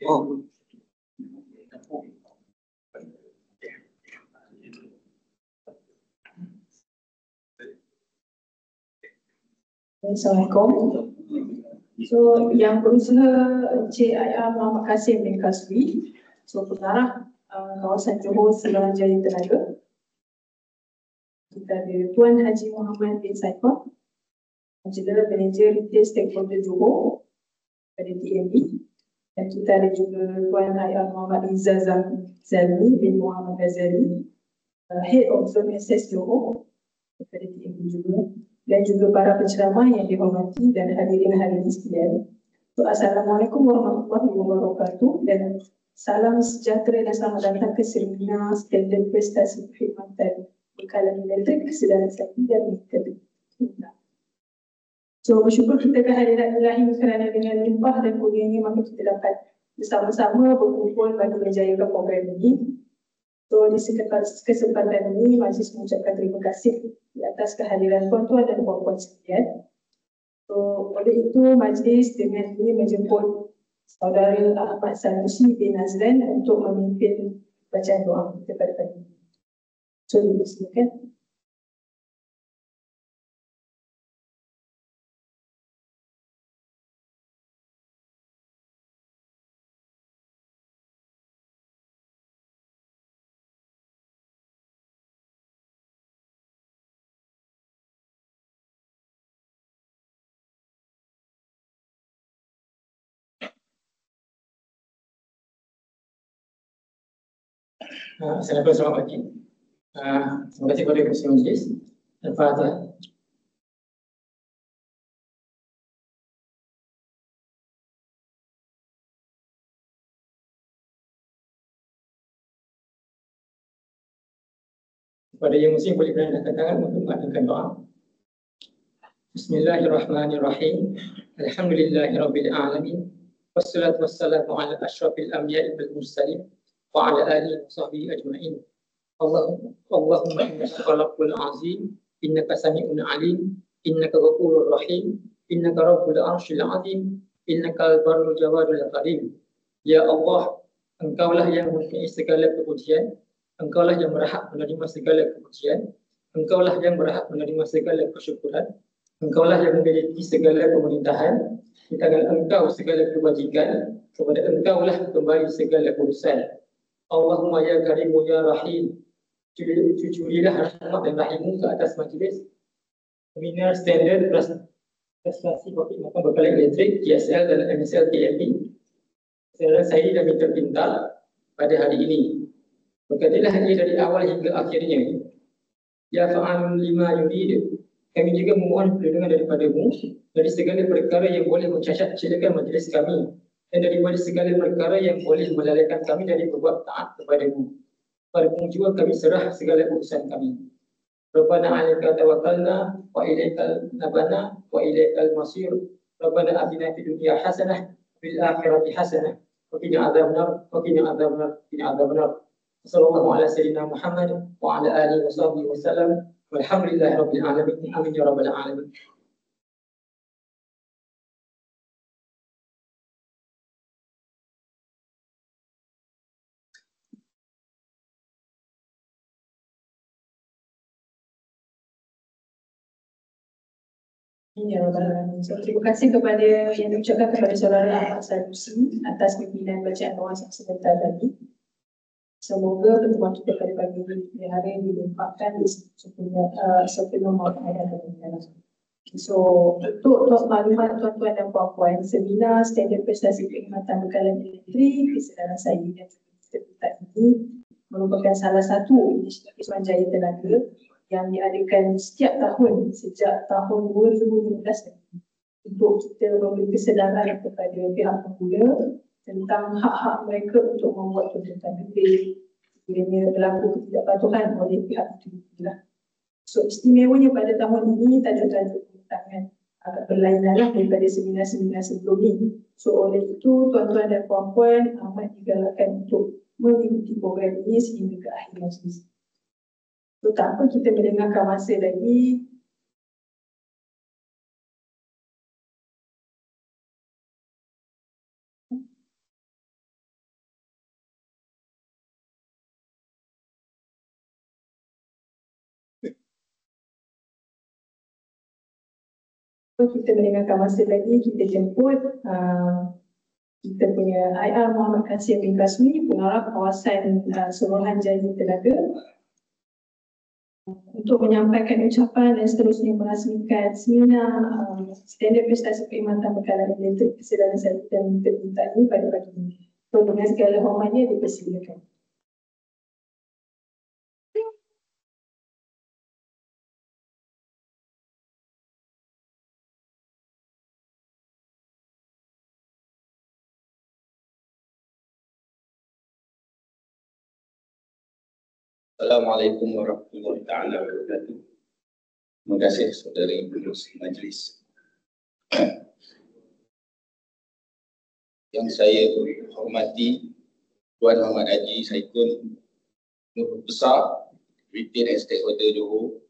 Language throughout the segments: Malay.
Oh. Assalamualaikum. So, yang berusaha CIR Muhammad Kasim bin Kasbi, so pengarah kawasan Johor Seberang Jaya Tenaga. Kita ada Tuan Haji Muhammad bin Saifah, General Manager Retail Stakeholder Johor pada TMB. Dan kita ada juga Tuan IR Muhammad Izzah Zalmi bin Muhammad Ghazali, Head of Zone SS Johor pada TMB juga. Dan juga para penceramah yang dihormati dan hadirin hari ini sekalian. So, Assalamualaikum warahmatullahi wabarakatuh dan salam sejahtera dan selamat datang ke seminar Standard Prestasi Perkhidmatan Bekalan Elektrik Kesedaran Saksi dan Internet. So, bersyukur kita kehadiran ilahi kerana dengan limpah dan kurnianya maka kita dapat bersama-sama berkumpul bagi menjayakan program ini. So, di kesempatan ini, Majlis mengucapkan terima kasih di atas kehadiran tuan-tuan dan puan-puan sekalian. So, oleh itu, Majlis dengan ini menjemput Saudara Ahmad Sanusi bin Nazlan untuk memimpin bacaan doa kita pada pagi ini. So, silakan. Assalamualaikum, selamat pagi. Terima kasih kepada Ketua Majlis. Al-Fatihah. Kepada yang muslim boleh berangkat tangan untuk mengadakan doa. Bismillahirrahmanirrahim. Alhamdulillahirabbil alamin. Wassalatu wassalamu ala asyrafil anbiya'i wal mursalin wa ala alihi wa sahbihi ajma'in. Allahumma innaka khalaqul azim, innaka sami'un alim, innaka ghafurur rahim, innaka rabbul arsyil azim, innaka al-barrul jawadul karim. Ya Allah, Engkaulah yang mempunyai segala kepujian, Engkaulah yang berhak menerima segala kepujian, Engkaulah yang berhak menerima segala kesyukuran, Engkaulah yang memiliki segala pemerintahan, di tangan Engkau segala kebajikan, kepada Engkaulah kembali segala urusan. Allahumma ya karimu ya rahim, cucurilah rahmat dan rahimmu ke atas majlis Seminar Standard Prestasi Perkhidmatan Bekalan Elektrik GSL dan MSL TMB secara sahih dan terpintal pada hari ini. Berkatilah ia dari awal hingga akhirnya. Ya fa'alun lima yurid. Kami juga memohon perlindungan daripada-Mu dari segala perkara yang boleh mencacat celakan majlis kami dan daripada segala perkara yang boleh melalaikan kami dari berbuat taat kepada-Mu. Pada-Mu juga kami serah segala urusan kami. Rabbana 'alaika tawakkalna wa ilaikal nabana wa ilaikal masir. Rabbana atina fid dunya hasanah fil akhirati hasanah wa qina adzabannar wa qina adzabannar. Sallallahu ala sayyidina Muhammad wa ala alihi wa sahbihi wa sallam. Walhamdulillahi rabbil alamin. Amin ya rabbal alamin. Ya, so, terima kasih kepada yang diucapkan kepada Saudara Ahmad Sanusi atas pimpinan bacaan doa sebentar tadi. Semoga pertemuan kita pada pagi hari ini dilimpahkan di sebelum malam hari. So, untuk maklumat tuan-tuan dan puan-puan, seminar standard prestasi perkhidmatan bekalan elektrik kesedaran saya dan sertifikat ini merupakan salah satu inisiatif Suruhanjaya Tenaga yang diadakan setiap tahun sejak tahun 2015 untuk kita memberi kesedaran kepada pihak pengguna tentang hak-hak mereka untuk membuat tuntutan lebih sekiranya berlaku ketidakpatuhan oleh pihak itu. So, istimewanya pada tahun ini tajuk-tajuk tangan agak berlainan daripada seminar-seminar sebelum ini. So, oleh itu tuan-tuan dan puan-puan amat digalakkan untuk mengikuti program ini sehingga ke akhir majlis. So, tak apa kita mendengarkan masa lagi. Kita mendengarkan masa lagi, kita jemput kita punya IR Muhammad Kasim bin Kasmi, pengarah kawasan Suruhanjaya Tenaga, untuk menyampaikan ucapan dan seterusnya merasmikan seminar standard prestasi perkhidmatan bekalan elektrik kesedaran saya dan permintaan ini pada pagi ini. So, dengan segala hormatnya dipersilakan. Assalamualaikum warahmatullahi wabarakatuh. Terima kasih saudari pengurus majlis. Yang saya hormati Tuan Muhammad Haji Saikun Nur Besar, Retail and Stakeholder Johor.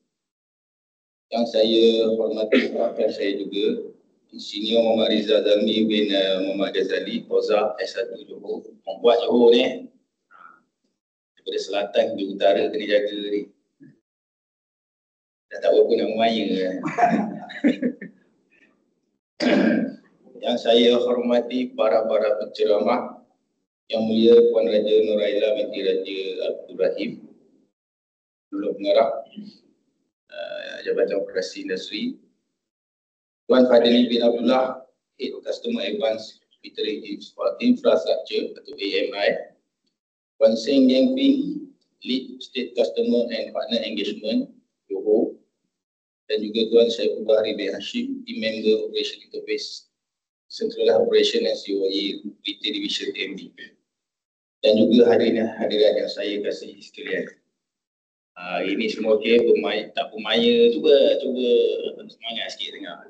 Yang saya hormati rakan saya juga Insinyur Muhammad Rizal Zami bin Muhammad Ghazali, Koza S1 Johor. Membuat Johor ni daripada selatan ke utara kena jaga ni. Dah tak berapa nak mengaya. Yang saya hormati para penceramah, Yang Mulia Puan Raja Nuraila binti Raja Abdul Rahim, Dulu Pengarah Jabatan Operasi Industri, Tuan Fadli bin Abdullah, Head Customer Advance Metering Infrastructure atau AMI, Puan Seng Yang Ping, Lead State Customer and Partner Engagement Johor, dan juga Tuan Syaiful Bahri bin Hashim, Team Member Operation Interface Central Operation and COE Retail Division TMB, dan juga hadirat yang saya kasihi sekalian. Ini semua okey, tak pemaya, cuba semangat sikit dengar.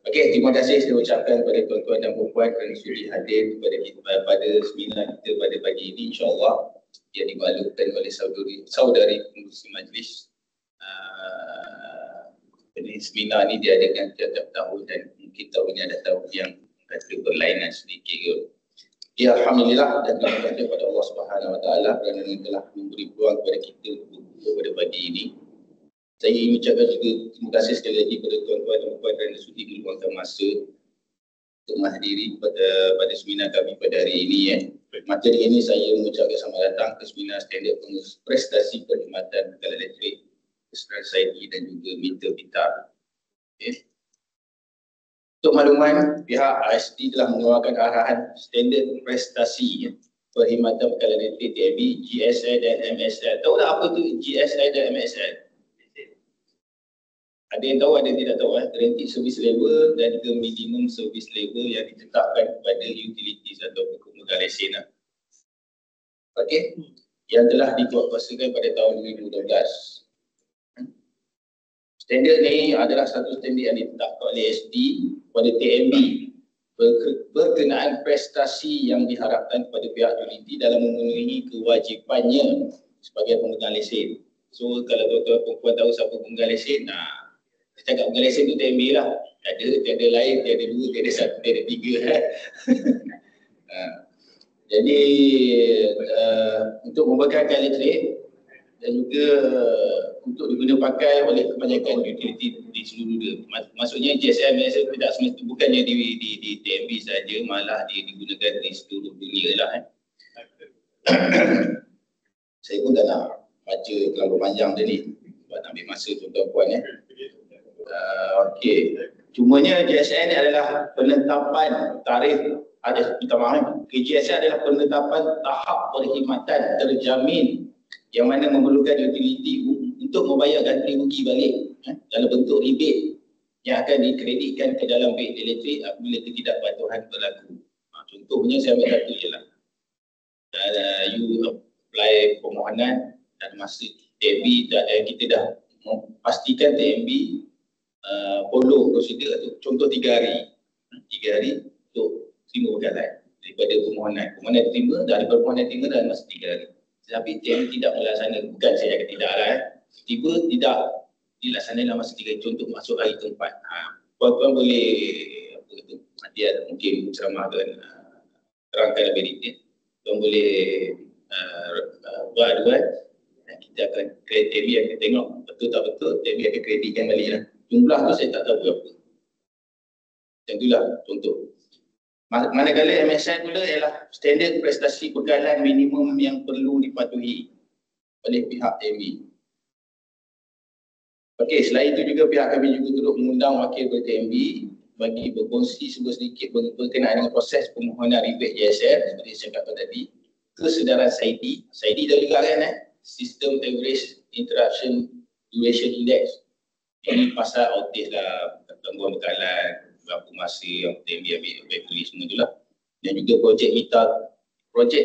Okey, terima kasih saya ucapkan kepada tuan-tuan dan puan-puan kerana sudi hadir pada seminar kita pada pagi ini. InsyaAllah ia dimaklumkan oleh saudari pengurus majlis. Seminar ini diadakan setiap tahun dan mungkin tahun ini ada tahun yang kata berlainan sedikit. Ya, alhamdulillah, dan terima kasih kepada Allah Subhanahu Wa Taala kerana telah memberi peluang kepada kita pada pagi ini. Saya ingin ucapkan juga terima kasih sekali lagi kepada tuan-tuan dan puan kerana sudi meluangkan masa untuk menghadiri pada seminar kami pada hari ini. Materi ini saya mengucapkan selamat datang ke seminar standard prestasi perkhidmatan bekalan elektrik kesedaran society dan juga meter pintar. Okay. Untuk makluman, pihak AST telah mengeluarkan arahan standard prestasi perkhidmatan bekalan elektrik TMB, GSI dan MSL. Tahu tak apa tu GSI dan MSL? Ada yang tahu, ada yang tidak tahu. Guaranteed Service Level dan juga Minimum Service Level yang ditetapkan kepada utilities atau pemegang lesen. Okey, yang telah dikuatkuasakan pada tahun 2012. Standard ni adalah satu standard yang ditetapkan oleh SD pada TMB berkenaan prestasi yang diharapkan kepada pihak utility dalam memenuhi kewajipannya sebagai pemegang lesen. So kalau tuan-tuan perempuan tahu siapa pemegang lesen, saya cakap pemegang lesen tu TMB lah. Tiada lain, tiada dua, tiada satu, tiada tiga. Jadi untuk membekalkan elektrik dan juga untuk diguna pakai oleh kebanyakan utility di seluruh dunia. Maksudnya GSM tidak semestinya bukannya di TMB saja, malah digunakan di seluruh dunia lah. Saya pun tak nak baca terlalu panjang tadi sebab nak ambil masa tuan-tuan puan. Okey. Cumanya JSN ni adalah penetapan tarikh KJSN adalah penetapan tahap perkhidmatan terjamin yang mana memerlukan utility untuk membayar ganti rugi balik dalam bentuk rebate yang akan dikreditkan ke dalam bil elektrik apabila ketidakpatuhan berlaku. Contohnya saya ambil satu je lah. You apply permohonan dan masa TMB kita dah pastikan TMB follow prosedur tu, contoh 3 hari. 3 hari untuk terima bekalan daripada permohonan diterima, daripada permohonan terima dalam masa 3 hari. Tetapi TMB tidak melaksanakan, bukan saya kata tidak lah, tiba tidak dilaksanakan dalam masa 3 hari, contoh masuk hari keempat. Puan-puan boleh nanti ada mungkin ceramah dan terangkan lebih detail. Puan boleh buat aduan dan kita akan TMB akan tengok betul tak betul, TMB akan kreditkan balik lah. Jumlah tu saya tak tahu berapa. Macam itulah contoh. Manakala MSN pula ialah standard prestasi bekalan minimum yang perlu dipatuhi oleh pihak TMB. Okey, selain itu juga pihak kami juga turut mengundang wakil TMB bagi berkongsi sedikit berkenaan dengan proses permohonan rebate JSN seperti saya katakan tadi, kesedaran SAIDI. SAIDI dah juga kan System Average Interruption Duration Index. Ini pasal outage lah, gangguan bekalan, berapa masa yang TMB ambil beli semua tu lah. Dan juga projek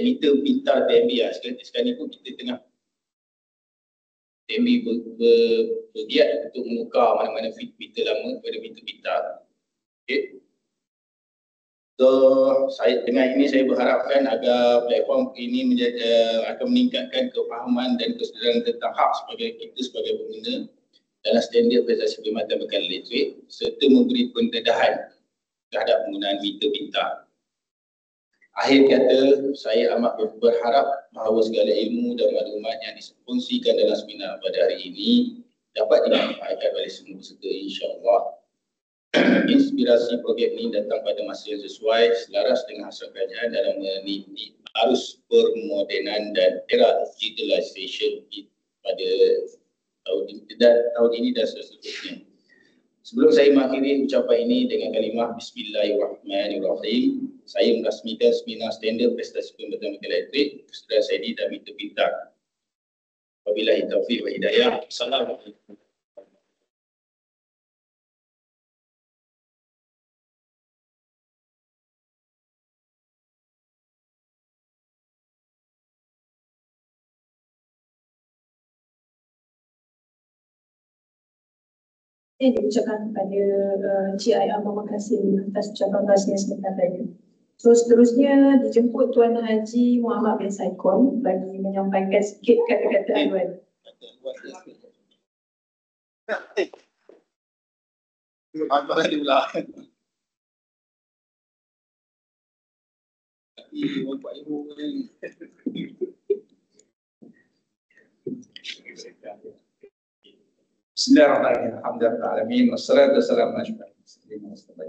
meter pintar TMB lah. Sekarang ni pun kita tengah TMB bergiat untuk menukar mana-mana meter lama kepada meter pintar. Okay. So, dengan ini saya berharapkan agar platform ini akan meningkatkan kefahaman dan kesedaran tentang hak kita sebagai pengguna dalam standard prestasi perkhidmatan bekalan elektrik serta memberi pendedahan terhadap penggunaan meter pintar. Akhir kata, saya amat berharap bahawa segala ilmu dan maklumat yang dikongsikan dalam seminar pada hari ini dapat dimanfaatkan oleh semua peserta, insya-Allah. Inspirasi program ini datang pada masa yang sesuai, selaras dengan hasrat kerajaan dalam meniti arus permodernan dan era digitalisation pada tahun ini dan seterusnya. Sebelum saya mengakhiri ucapan ini dengan kalimah Bismillahirrahmanirrahim, saya merasmikan seminar standard prestasi perkhidmatan bekalan elektrik, kesedaran SAIDI dan meter pintar. Wabillahi taufiq wa hidayah. Assalamualaikum. Saya diucapkan kepada CIR Muhammad Kasim atas ucapan bahasanya sebentar tadi. So seterusnya dijemput Tuan Haji Muhammad bin Saikon bagi menyampaikan sikit kata-kata aduan. Bismillahirrahmanirrahim. Alhamdulillahirrahmanirrahim. Wassalatu wassalamu ala asyrafil mursalin.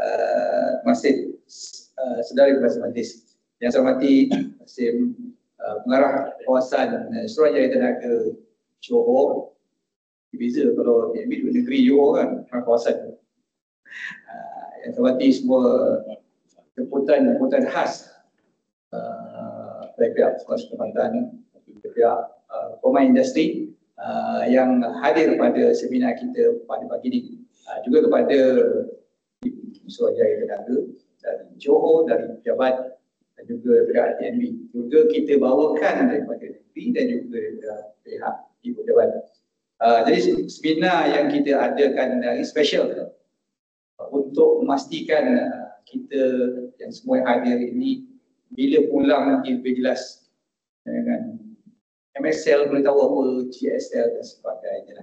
Terima kasih saudara-saudara majlis yang saya hormati, Kasim pengarah kawasan Suruhanjaya Tenaga Johor. Beza kalau di negeri Johor kan, kawasan yang saya hormati semua jemputan khas dari pihak Sekolah Tempatan, pihak pemain industri yang hadir pada seminar kita pada pagi ini, juga kepada Suruhanjaya Tenaga dari Johor, dari pejabat dan juga pihak TNB. Juga kita bawakan daripada negeri dan juga pihak ibu pejabat. Jadi seminar yang kita adakan ini special untuk memastikan kita yang semua yang hadir ini bila pulang nanti lebih jelas dengan MSL boleh tahu apa GSL dan sebagainya.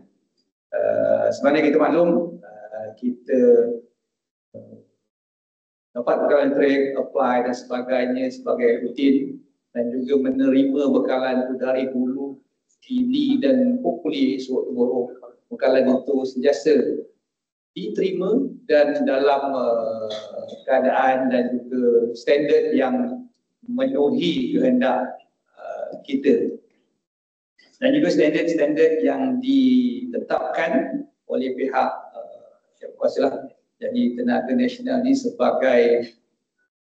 Sebenarnya kita maklum kita dapat bekalan track, apply dan sebagainya sebagai rutin dan juga menerima bekalan itu dari hulu, kini dan hopefully suatu bekalan itu sentiasa diterima dan dalam keadaan dan juga standard yang memenuhi kehendak kita. dan juga standard-standard yang ditetapkan oleh pihak yang berkuasa lah. Jadi tenaga nasional ni sebagai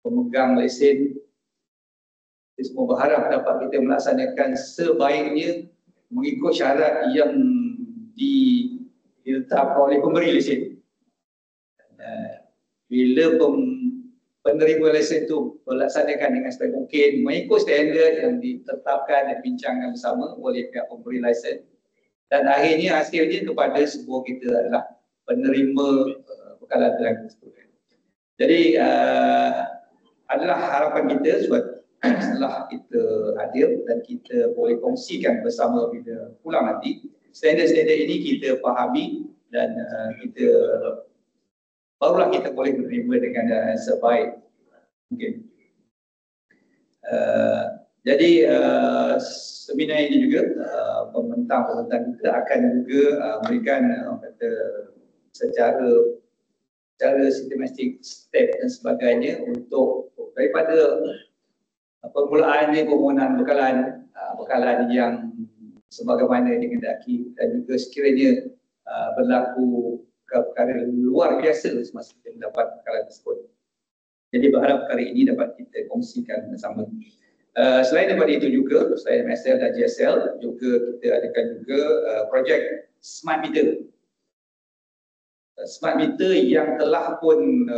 pemegang lesen, kita semua berharap dapat kita melaksanakan sebaiknya mengikut syarat yang ditetapkan oleh pemberi lesen. Bila penerima lesen itu melaksanakan dengan sebaik mungkin mengikut standard yang ditetapkan dan dibincangkan bersama oleh pihak pemberi lesen, dan akhirnya hasilnya kepada semua kita adalah penerima bekalan tenaga tersebut. Jadi adalah harapan kita setelah kita hadir dan kita boleh kongsikan bersama bila pulang nanti, standard-standard ini kita fahami dan kita barulah kita boleh menerima dengan sebaik mungkin. Jadi seminar ini juga pembentang-pembentang kita akan juga memberikan kata secara sistematik step dan sebagainya untuk daripada permulaannya permohonan bekalan yang sebagaimana dikehendaki dan juga sekiranya berlaku perkara luar biasa semasa kita mendapat bekalan tersebut. Jadi berharap perkara ini dapat kita kongsikan bersama. Selain daripada itu juga, selain MSL dan GSL, juga kita adakan juga projek Smart Meter. Smart Meter yang telah pun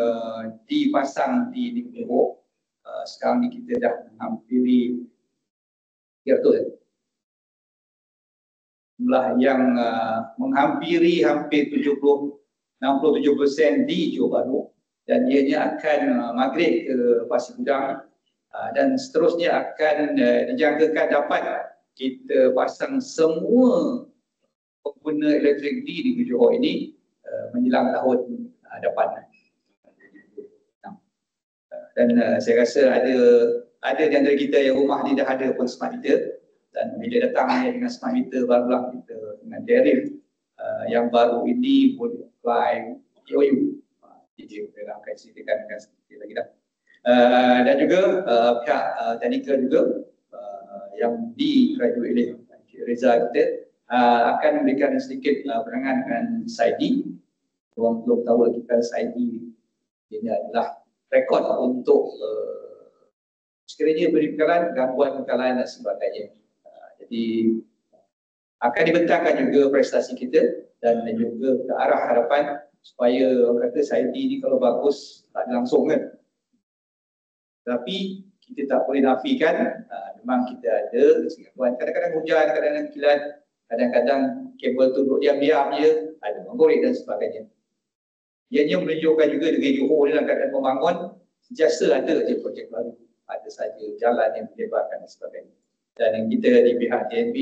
dipasang di Johor. Sekarang ni kita dah menghampiri 300 jumlah yang menghampiri hampir 60-70% di Johor Bahru, dan ianya akan migrate ke Pasir Gudang dan seterusnya akan dijangkakan dapat kita pasang semua pengguna elektrik di negeri Johor ini menjelang tahun depan. Dan saya rasa ada di antara kita yang rumah ni dah ada pun smart meter, dan bila datang dengan smart meter barulah kita dengan tarif yang baru ini boleh apply EOU. Jadi kita akan ceritakan dengan sedikit lagi dah. Dan juga pihak teknikal juga yang di-graduate oleh Encik Reza kita akan memberikan sedikit penerangan dengan SAIDI. Orang belum tahu lagi kan SAIDI ini adalah rekod untuk sekiranya beri bekalan, gangguan bekalan dan sebagainya. Jadi akan dibentangkan juga prestasi kita dan juga ke arah harapan supaya orang kata SAIDI ni kalau bagus tak langsung kan. Tapi kita tak boleh nafikan memang kita ada gangguan. Kadang-kadang hujan, kadang-kadang kilat, kadang-kadang kabel tu duduk diam-diam je, ada menggorek dan sebagainya. Ianya menunjukkan juga negeri Johor dalam keadaan membangun, sentiasa ada je projek baru, ada saja jalan yang dilebarkan dan sebagainya. Dan yang kita di pihak TNB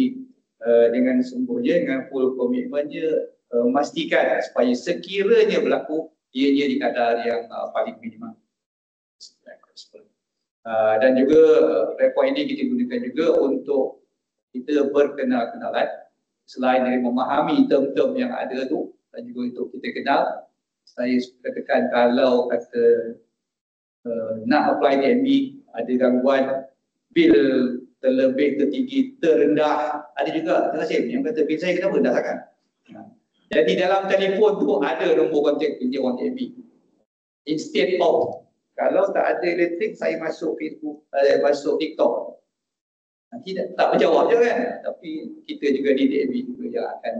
dengan sungguhnya, dengan full komitmennya memastikan supaya sekiranya berlaku, ianya di kadar yang paling minimum. Dan juga rekod ini kita gunakan juga untuk kita berkenal-kenalan, selain dari memahami term-term yang ada tu, dan juga untuk kita kenal. Saya katakan kalau kata nak apply TNB, ada gangguan bil terlebih, tertinggi, terendah, ada juga terhasil yang kata bil saya kenapa rendah sangat. Jadi dalam telefon tu ada nombor kontak pinjam wang TNB. Instead of kalau tak ada elektrik, saya masuk Facebook, masuk TikTok, nanti tak berjawab je kan. Tapi kita juga di TNB juga yang akan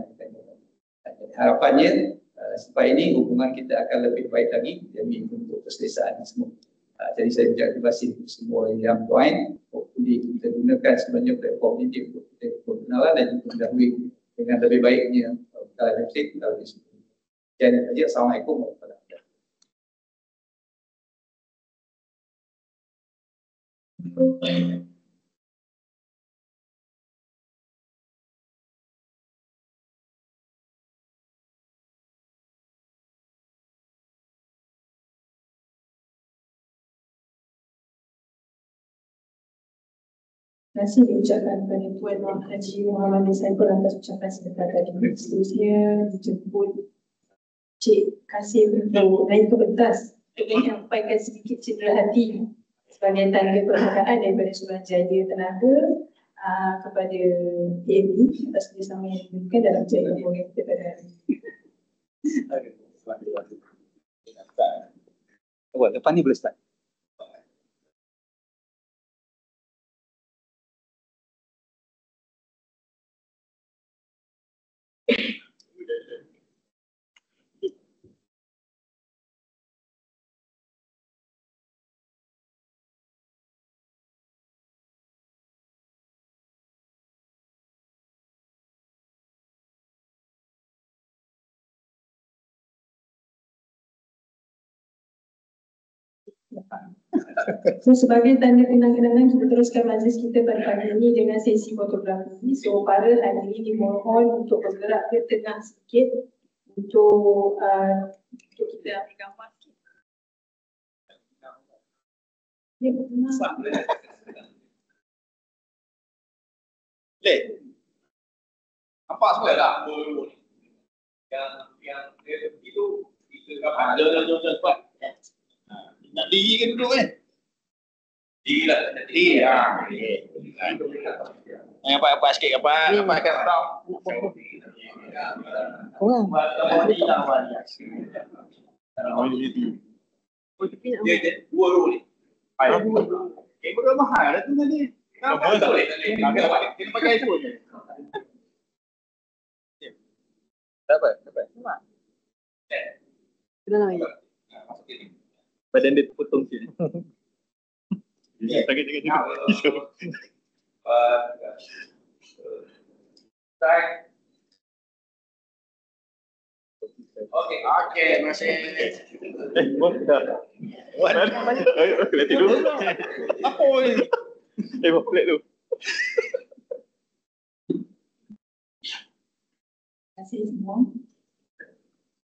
harapannya supaya ini hubungan kita akan lebih baik lagi demi untuk keselesaan semua. Jadi saya ucap terima kasih kepada semua yang join. Hopefully kita gunakan sebenarnya platform ini untuk kita berkenalan dan juga mendahului dengan lebih baiknya kalau elektrik kalau di sini. Jadi Assalamualaikum warahmatullahi wabarakatuh. Terima kasih diucapkan kepada Tuan Haji Muhammad Saiful atas ucapan sebentar tadi. Seterusnya dijemput Cik Kasim untuk naik ke pentas untuk menyampaikan sedikit cedera hati sebagai tanda perhargaan daripada Suruhanjaya Tenaga kepada AMD atas kerjasama yang diberikan dalam jaya program kita pada hari ini. Lepas ni boleh start. So sebagai tanda kenang-kenangan kita teruskan majlis kita pada pagi ini dengan sesi fotografi. So para hadirin dimohon untuk bergerak ke tengah sikit untuk kita ambil gambar sikit. Ya, betul. Boleh? Nampak semua tak? Yang itu kita jom cepat. Nak diri ke duduk kan? Diri lah. Diri lah. Apa sikit apa akan tahu. Dia dua dulu ni. Kamera mahal lah tu tadi. Kamera tak boleh. Kita pakai iPhone je. Dapat. Sudah lagi. Badan dia terpotong sikit. Jangan. Okey, masih. Buat dah. Boleh tidur. Apa ni? Buat plate tu. Terima kasih semua.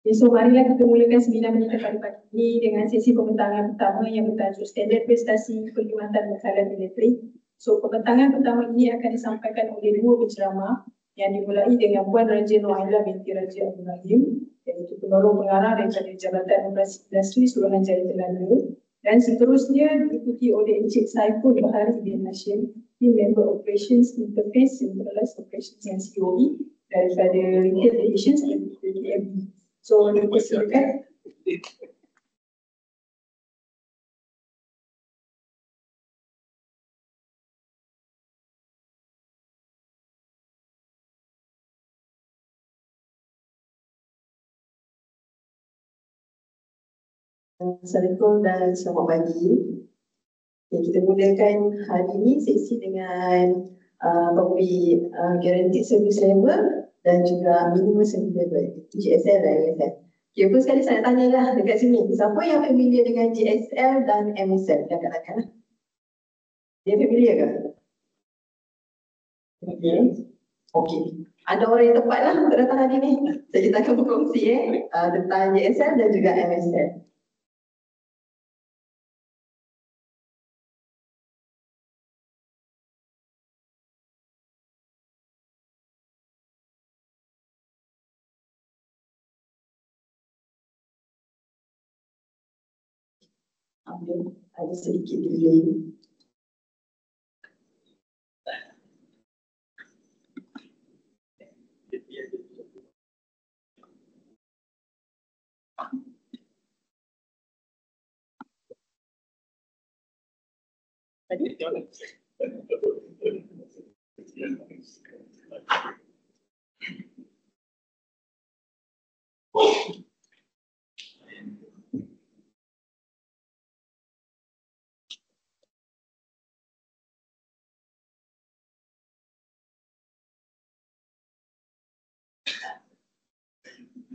Okay, so marilah kita mulakan seminar kita pada pagi ini dengan sesi pembentangan pertama yang bertajuk Standard Prestasi Perkhidmatan Bekalan Elektrik. So pembentangan pertama ini akan disampaikan oleh dua penceramah yang dimulai dengan Puan Raja Noailah binti Raja Abdul Rahim, iaitu penolong pengarah daripada Jabatan Operasi Industri Suruhanjaya Tenaga, dan seterusnya diikuti oleh Encik Saiful Bahari bin Hashim, Team Member Operations Interface Centralized Operations yang COE daripada Retail Division seperti TMB. So, dipersilakan. Assalamualaikum dan selamat pagi. Kita mulakan hari ini sesi dengan memberi guaranteed service level dan juga minimum service level, GSL dan MSL. Okay, first sekali saya tanya lah dekat sini, siapa yang familiar dengan GSL dan MSL? Rakan-rakan. Dia familiar ke? Okay. Ada orang yang tepat lah untuk datang hari ni. Saya kita akan berkongsi tentang GSL dan juga MSL. Ada sedikit delay.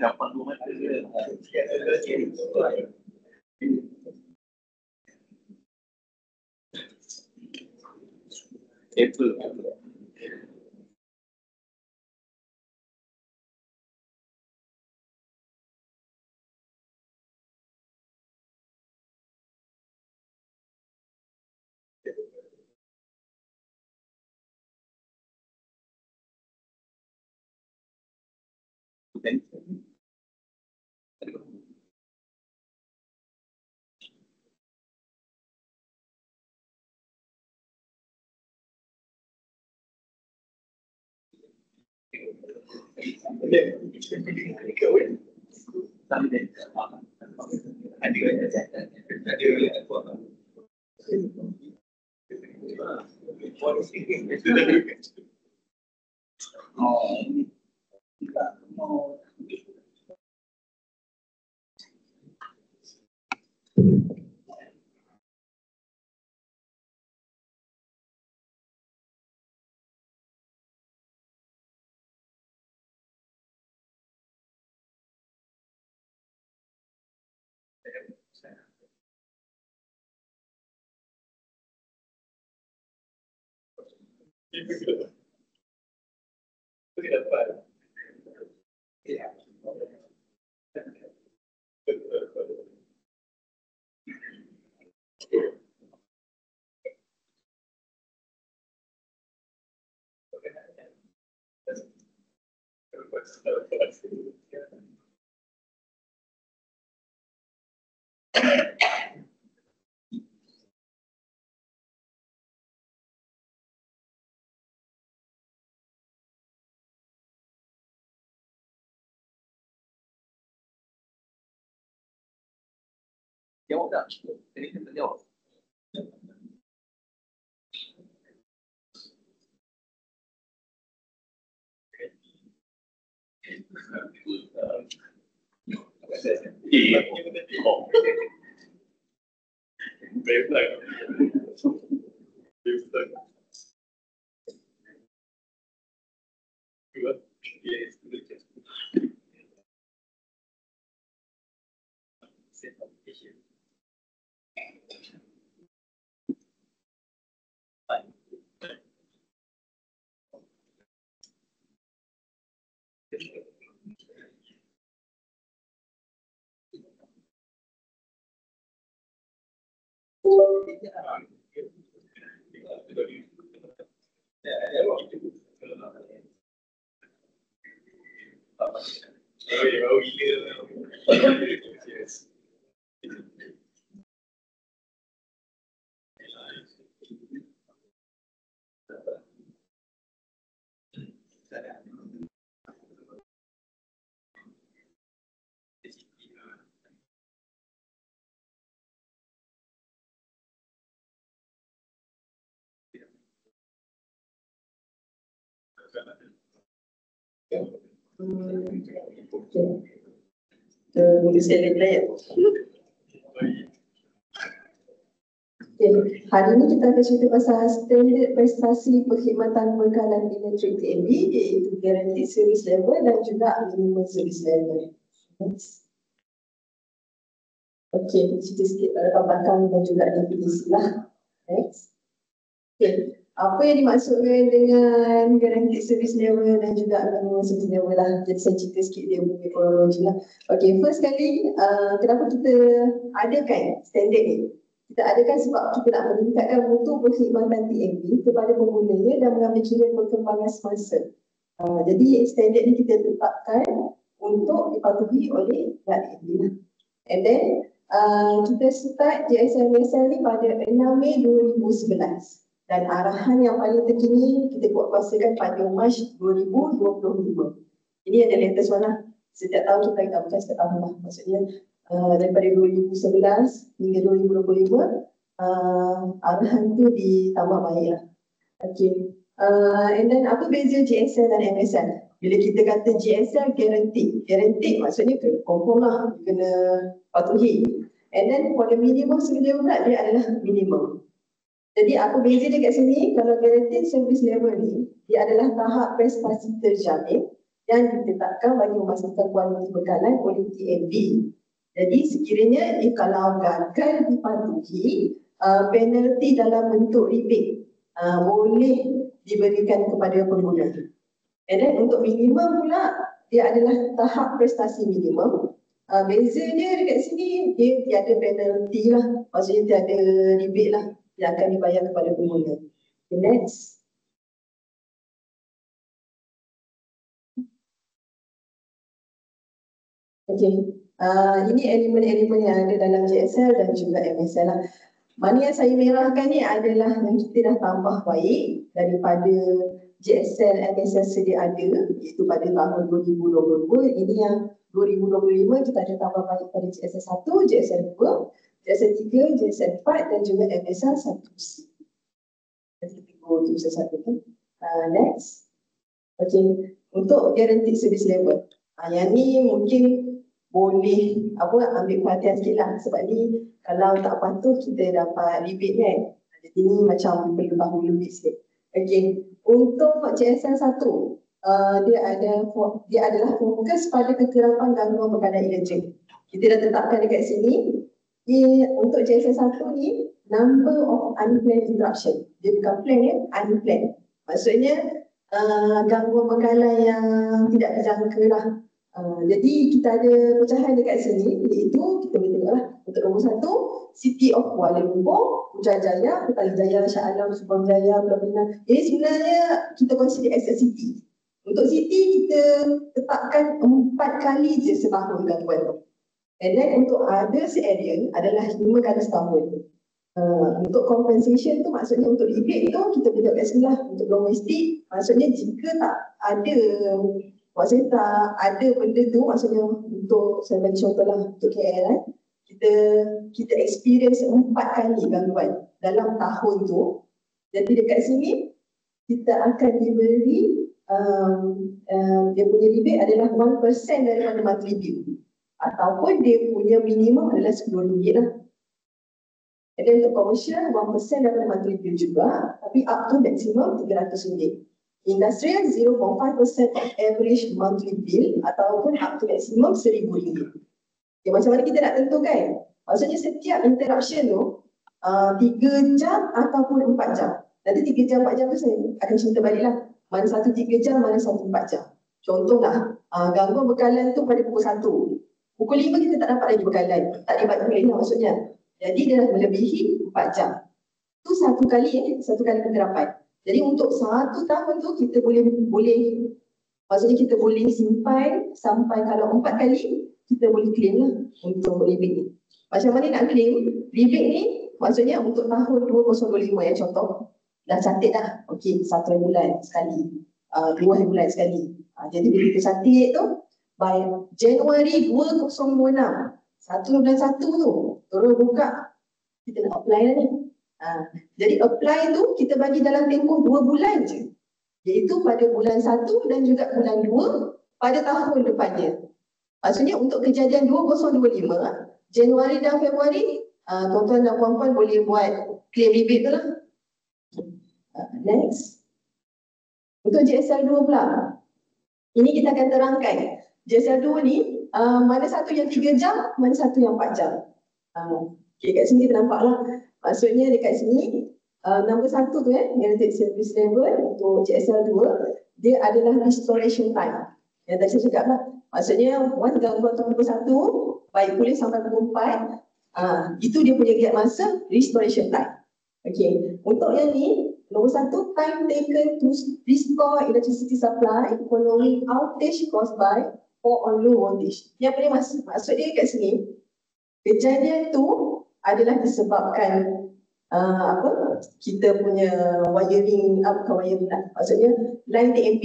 Dapat 2 mata. Apple. Thank you. Jawab tak? Tadi kita tak jawab. Boleh saya lagi layak. Hari ini kita akan cerita pasal standard prestasi perkhidmatan bekalan elektrik TNB, iaitu guaranteed service level dan juga minimum service level. Next. Okey, cerita sikit latar belakang dan juga definisi lah. Next. Okey, apa yang dimaksudkan dengan guaranteed service level dan juga minimum service level lah. Jadi saya cerita sikit dia punya kronologi lah. Okey, first kali kenapa kita adakan standard ni? Kita adakan sebab kita nak meningkatkan mutu perkhidmatan TNB kepada penggunanya dan mengambil kira perkembangan semasa. Jadi standard ni kita tetapkan untuk dipatuhi oleh TNB. And then kita start GSM-MSL ni pada 6 Mei 2011. Dan arahan yang paling terkini kita buat kuasakan pada Mac 2025. Ini ada latest one lah. Setiap tahun kita bukan setiap tahun lah. Maksudnya daripada 2011 hingga 2025 arahan tu ditambah baik lah. Okay. And then apa beza GSL dan MSL? Bila kita kata GSL guaranteed maksudnya kena confirm lah, kena patuhi. And then for the minimum sebenarnya pula dia adalah minimum. Jadi apa beza dia kat sini? Kalau guaranteed service level ni, dia adalah tahap prestasi terjamin yang ditetapkan bagi memastikan kualiti bekalan oleh TNB. Jadi sekiranya kalau gagal dipatuhi, penalti dalam bentuk rebate boleh diberikan kepada pengguna. And then untuk minimum pula, dia adalah tahap prestasi minimum. Bezanya dekat sini, dia tiada penalti lah. Maksudnya tiada rebate lah yang akan dibayar kepada pengguna. Okay, next. Okay. Ini elemen-elemen yang ada dalam GSL dan juga MSL lah. Mana yang saya merahkan ni adalah yang kita dah tambah baik daripada GSL MSL sedia ada, iaitu pada tahun 2022. Ini yang 2025 kita ada tambah baik pada GSL 1, GSL 2, GSL 3, GSL 4 dan juga MSL 1C. Nanti kita go to satu-satu. Next. Okay. Untuk guaranteed service level. Yang ni mungkin boleh ambil perhatian sikit lah. Sebab ni kalau tak patuh kita dapat rebate kan. Jadi ni macam perlu tahu lebih sikit. Okay. Untuk GSL 1, dia adalah fokus pada kekerapan gangguan berkaitan elektrik. Kita dah tetapkan dekat sini. Untuk GSL 1 ni, number of unplanned interruption. Dia bukan plan ya, unplanned. Maksudnya gangguan bekalan yang tidak dijangka lah. Jadi kita ada pecahan dekat sini, iaitu kita boleh tengok lah. Untuk nombor 1, City of Kuala Lumpur, Putrajaya, Putrajaya, Shah Alam, Subang Jaya, Pulau Pinang. Ini sebenarnya kita consider as a city. Untuk city kita tetapkan 4 kali je setahun gangguan tu. And then untuk others area adalah 5 kali setahun. Untuk compensation tu maksudnya untuk rebate tu kita boleh kat sini lah. Untuk domestik maksudnya jika tak ada, maksudnya tak ada benda tu, maksudnya untuk saya bagi contoh lah untuk KL kita experience 4 kali gangguan dalam tahun tu. Jadi dekat sini kita akan diberi dia punya rebate adalah 1% daripada monthly bill, ataupun dia punya minimum adalah RM10 lah. Dan untuk komersial 1% daripada monthly bill juga, tapi up to maximum RM300. Industrial 0.5% of average monthly bill ataupun up to maximum RM1,000. Okay, macam mana kita nak tentukan? Maksudnya setiap interruption tu 3 jam ataupun 4 jam. Nanti 3 jam 4 jam tu saya akan cerita balik lah. Mana satu 3 jam, mana satu 4 jam. Contohlah, gangguan bekalan tu pada pukul 1. Pukul 5 kita tak dapat lagi bekalan. Tak dapat boleh lah maksudnya. Jadi dia dah melebihi 4 jam. Itu satu kali penerapan. Jadi untuk 1 tahun tu kita boleh maksudnya kita boleh simpan sampai kalau 4 kali kita boleh claim lah untuk rebate ni. Macam mana nak claim? Rebate ni maksudnya untuk tahun 2025 ya, contoh. Dah cantik dah. Okey, 1 bulan sekali. 2 bulan sekali. Jadi bila kita cantik tu, by Januari 2026, 1 bulan 1 tu, terus buka, kita nak apply lah ni. Jadi apply tu kita bagi dalam tempoh 2 bulan je. Iaitu pada bulan 1 dan juga bulan 2 pada tahun depannya. Maksudnya untuk kejadian 2025, Januari dan Februari, tuan-tuan dan puan-puan boleh buat claim rebate tu lah. Next. Untuk GSL 2 pula. Ini kita akan terangkan. GSL 2 ni, mana satu yang 3 jam, mana satu yang 4 jam. Okay, kat sini kita nampak lah. Maksudnya dekat sini, nombor 1 tu guaranteed service level untuk GSL 2, dia adalah restoration time. Yang tadi saya cakap lah. Maksudnya, once gangguan tu nombor 1, baik pulih sampai pukul 4, itu dia punya giat masa restoration time. Okay, untuk yang ni, nombor 1, time taken to restore electricity supply following outage caused by or on low voltage. Yang paling maksud dia kat sini, kejadian tu adalah disebabkan kita punya wiring, maksudnya line TMP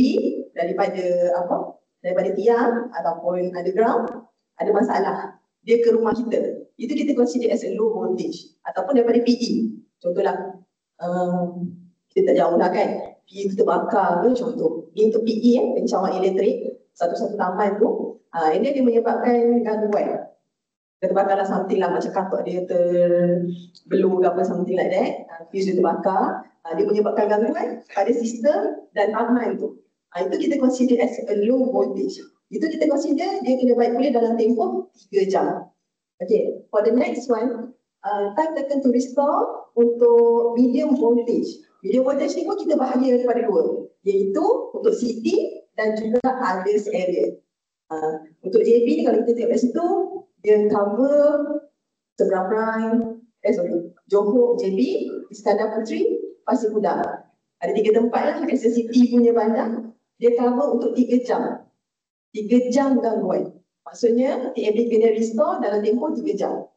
daripada tiang ataupun underground ada masalah, dia ke rumah kita, itu kita consider as a low voltage, ataupun daripada PE. Contohlah, kita tak jauh lah kan, PE tu terbakar ke contoh. Ini untuk PE pencawan elektrik, satu-satu taman tu, ini dia menyebabkan gangguan. Terbakar lah something lah, macam kapak dia terbelur ke apa, something like that. Fuse dia terbakar, dia menyebabkan gangguan pada sistem dan taman tu. Itu kita consider as a low voltage. Itu kita consider dia kena baik pulih dalam tempoh 3 jam. Okay, for the next one, time taken to restore untuk medium voltage. Medium voltage ni pun kita bahagi daripada 2, iaitu untuk city dan juga others area. Untuk JB ni kalau kita tengok kat situ, dia cover Seberang Prime, Johor, JB, Iskandar Puteri, Pasir Kuda. Ada 3 tempat lah kat city punya bandar. Dia cover untuk 3 jam. 3 jam gangguan. Maksudnya TMB kena restore dalam tempoh 3 jam.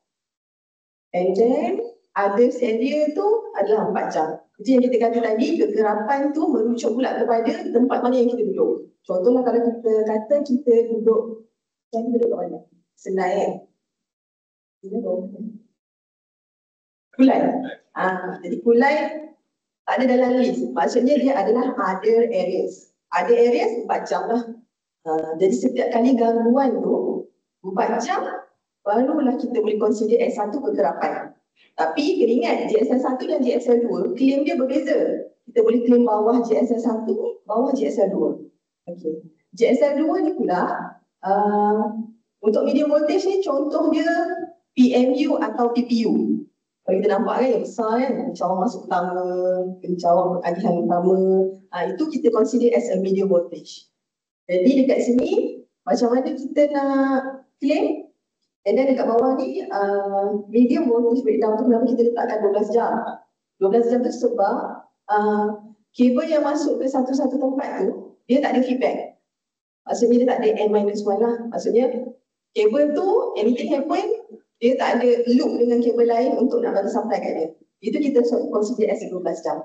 And then others area tu adalah 4 jam. Jadi yang kita kata tadi, kekerapan tu merujuk pula kepada tempat mana yang kita duduk. Contohlah kalau kita kata kita duduk kat mana? Senai. Kulai. Jadi kulai tak ada dalam list. Maksudnya dia adalah other areas. Other areas 4 jam lah. Jadi setiap kali gangguan tu 4 jam, barulah kita boleh consider as satu kekerapan. Tapi kena ingat GSL 1 dan GSL 2 claim dia berbeza. Kita boleh claim bawah GSL 1, bawah GSL 2. Okey. GSL 2 ni pula untuk medium voltage ni contoh dia PMU atau PPU. Kalau kita nampak kan yang besar kan, pencawang masuk pertama, pencawang agihan utama, itu kita consider as a medium voltage. Jadi dekat sini macam mana kita nak claim. And then dekat bawah ni, medium voltage breakdown tu kenapa kita letakkan 12 jam. 12 jam tu sebab kabel yang masuk ke satu-satu tempat tu, dia tak ada feedback. Maksudnya dia tak ada N-1 lah. Maksudnya kabel tu, anything happen, dia tak ada loop dengan kabel lain untuk nak bagi supply kat dia. Itu kita consider as 12 jam.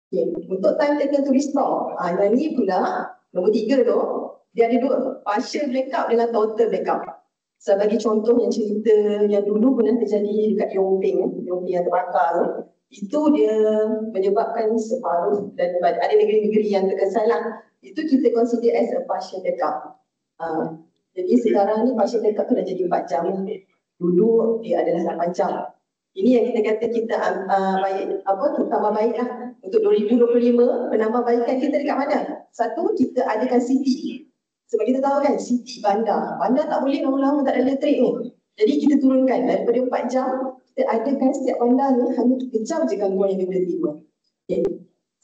Okay. Untuk time taken to restore, yang ni pula, nombor 3 tu, dia ada 2, partial blackout dengan total blackout. Sebagai contoh yang cerita yang dulu pernah terjadi dekat Yongping yang terbakar tu, itu dia menyebabkan separuh dan ada negeri-negeri yang terkesan lah. Itu kita consider as a partial blackout. Jadi sekarang ni partial blackout tu dah jadi 4 jam. Dulu dia adalah 8 jam. Ini yang kita kata kita tambah baik lah. Untuk 2025, penambahbaikan kita dekat mana? Satu, kita adakan city. Sebab kita tahu kan, city, bandar. Bandar tak boleh lama-lama tak ada elektrik ni. Jadi kita turunkan daripada 4 jam, kita adakan setiap bandar ni hanya 3 jam je gangguan yang dia boleh terima. Okay.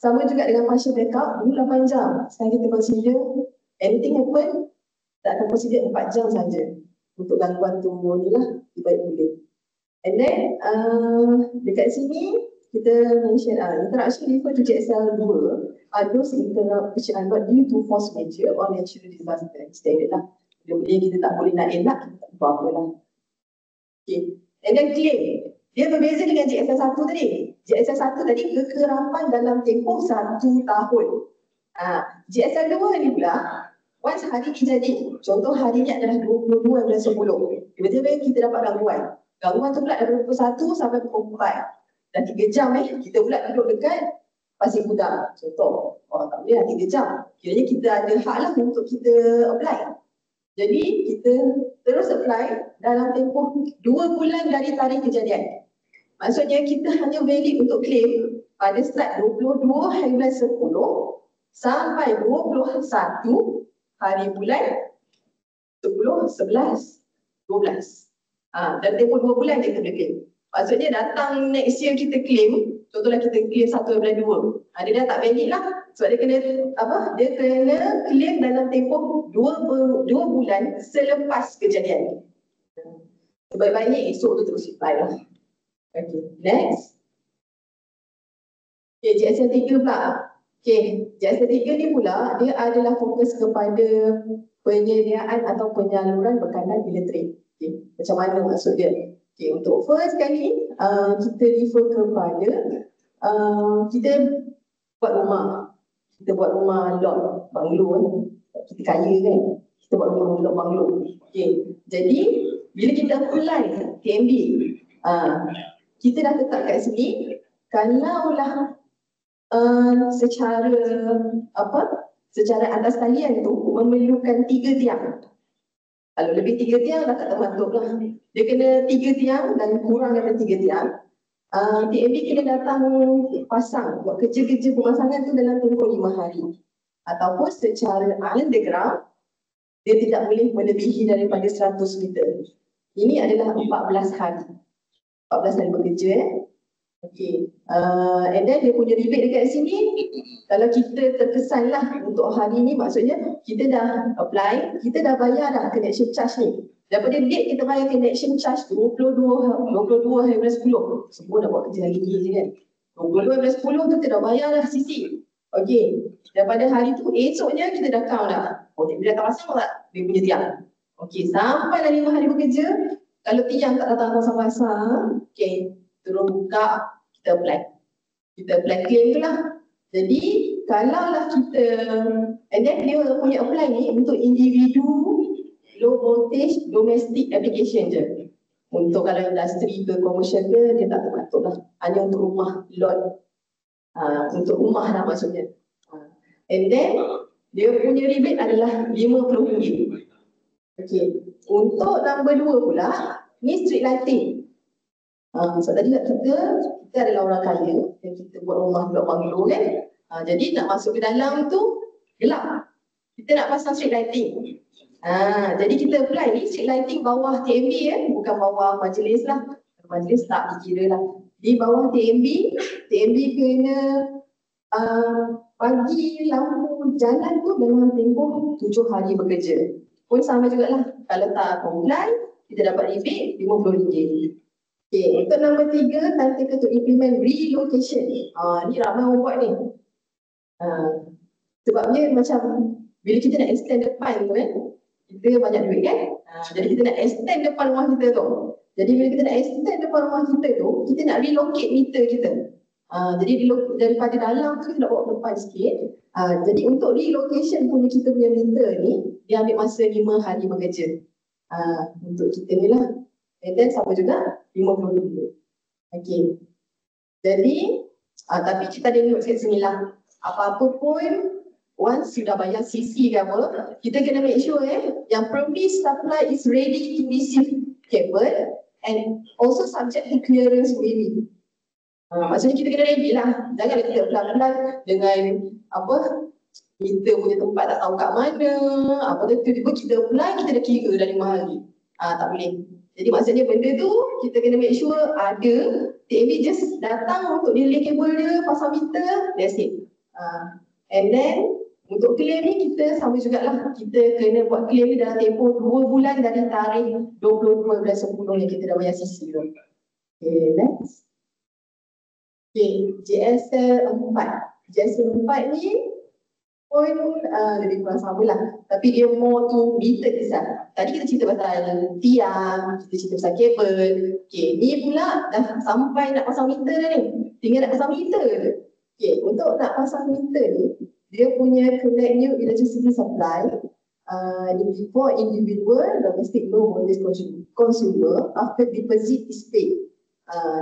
Sama juga dengan partial blackout, dulu 8 jam. Sekarang kita consider anything happen, kita akan consider 4 jam saja. Untuk gangguan tu ni lah, baik boleh. And then, dekat sini, kita mention interaction refer to GSL 2 are those interrupt which are not due to force majeure or natural disaster. Standard lah. Kemudian kita tak boleh nak elak, kita tak apa lah. Okay. And then claim. Dia berbeza dengan GSL 1 tadi. GSL 1 tadi kekerapan dalam tempoh 1 tahun. GSL 2 ni pula, once hari ni jadi, contoh hari ni adalah 22 bulan 10. Tiba-tiba kita dapat gangguan. Gangguan tu pula dari pukul 1 sampai pukul 4. Dan 3 jam kita pula duduk dekat Pasir Gudang. Contoh, tak boleh lah 3 jam. Kiranya kita ada hak lah untuk kita apply. Jadi kita terus apply dalam tempoh 2 bulan dari tarikh kejadian. Maksudnya kita hanya valid untuk claim pada start 22 hari bulan 10 sampai 21 hari bulan 10, 11, 12. Dan tempoh 2 bulan kita boleh claim. Maksudnya datang next year kita claim, contohlah kita claim 1 bulan 2. Dia dah tak valid lah. Sebab dia kena dia kena claim dalam tempoh 2 bulan selepas kejadian. Sebaik-baiknya esok tu terus apply lah. Okay, next. Okay, GSL 3 pula. Okay, GSL 3 ni pula dia adalah fokus kepada penyediaan atau penyaluran bekalan elektrik. Okay, macam mana maksud dia? Okay, untuk first kali kita refer kepada kita buat rumah. Kita buat rumah lot, banglo. Kita kaya kan? Kita buat rumah lot banglo. Okay, jadi bila kita apply TMB, kita dah tetap kat sini. Kalaulah secara atas talian tu memerlukan 3 tiang. Kalau lebih 3 tiang dah tak termasuk lah. Dia kena 3 tiang dan kurang daripada 3 tiang. TMB kena datang pasang, buat kerja-kerja pemasangan tu dalam tempoh 5 hari. Ataupun secara underground, dia tidak boleh melebihi daripada 100 meter. Ini adalah 14 hari. 14 hari bekerja. Okay. And then dia punya rebate dekat sini, kalau kita terkesan lah untuk hari ni, maksudnya kita dah apply, kita dah bayar dah connection charge ni. Daripada date kita bayar connection charge 22 hari bulan 10. Semua dah buat kerja hari ni je kan. 22 bulan 10 tu kita dah bayar dah CC. Okay. Daripada hari tu, esoknya kita dah count dah. Dia datang pasang tak? Dia punya tiang. Okay. Sampai dah 5 hari bekerja, kalau tiang tak datang pasang-pasang, okay, terus buka, kita apply. Kita apply claim tu lah. Jadi kalau lah kita, and then dia punya apply ni untuk individu low voltage domestic application je. Untuk kalau industri ke komersial ke, dia tak termasuk lah. Hanya untuk rumah, lot. Untuk rumah lah maksudnya. And then dia punya rebate adalah RM50. Okey. Untuk nombor 2 pula, ni street lighting. So tadi kita adalah orang kaya yang kita buat rumah blok banglo kan. Jadi nak masuk ke dalam tu gelap. Kita nak pasang street lighting. Jadi kita apply ni street lighting bawah TMB bukan bawah majlis lah. Majlis tak dikira lah. Di bawah TMB kena bagi lampu jalan tu dalam tempoh 7 hari bekerja. Pun sama jugalah. Kalau tak comply, kita dapat rebate RM50. Okay, untuk nombor 3, timetable to implement relocation. Ni ramai orang buat ni. Sebabnya macam bila kita nak extend depan tu kan, kita banyak duit kan. Jadi kita nak extend depan rumah kita tu. Jadi bila kita nak extend depan rumah kita tu, kita nak relocate meter kita. Jadi daripada dalam tu kita nak bawa depan sikit. Jadi untuk relocation punya kita punya meter ni, dia ambil masa 5 hari bekerja. Untuk kita ni lah. And then sama juga RM50. Okay. Jadi, tapi kita ada note kat sini lah. Apa-apa pun, once sudah bayar CC ke apa, kita kena make sure yang promise supply is ready to receive cable and also subject to clearance waving. Maksudnya kita kena ready lah. Janganlah kita pelan-pelan dengan apa, kita punya tempat tak tahu kat mana, apa tu, tiba-tiba kita apply, kita dah kira dah 5 hari. Tak boleh. Jadi maksudnya benda tu kita kena make sure ada, TMB just datang untuk dia lay kabel dia, pasang meter, that's it. And then untuk claim ni kita sama jugalah, kita kena buat claim ni dalam tempoh 2 bulan dari tarikh 22 bulan 10 yang kita dah bayar CC tu. Okay, next. Okay, JSL 4. JSL 4 ni pun lebih kurang sama lah. Tapi dia more to meter kisah. Tadi kita cerita pasal tiang, kita cerita pasal kabel. Okay, ni pula dah sampai nak pasang meter dah ni. Tinggal nak pasang meter je. Okay, untuk nak pasang meter ni, dia punya connect new electricity supply for individual domestic low voltage consumer after deposit is paid.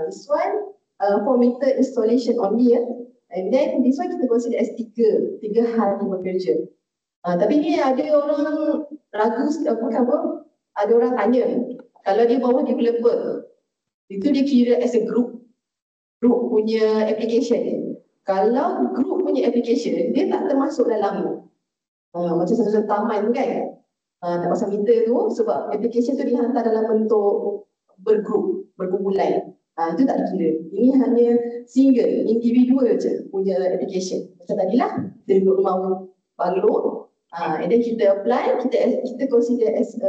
This one for meter installation only and then this one kita consider as 3 hari bekerja. Tapi ni ada orang ragu, apa, ada orang tanya, kalau dia bawah developer, itu dia kira as a group punya application. Kalau group punya application, dia tak termasuk dalam macam satu-satu taman tu kan. Nak pasang meter tu, sebab application tu dihantar dalam bentuk berkumpulan. Itu tak dikira. Ini hanya single, individual je punya application. Macam tadilah, dia duduk rumah banglo, and then kita apply, kita consider as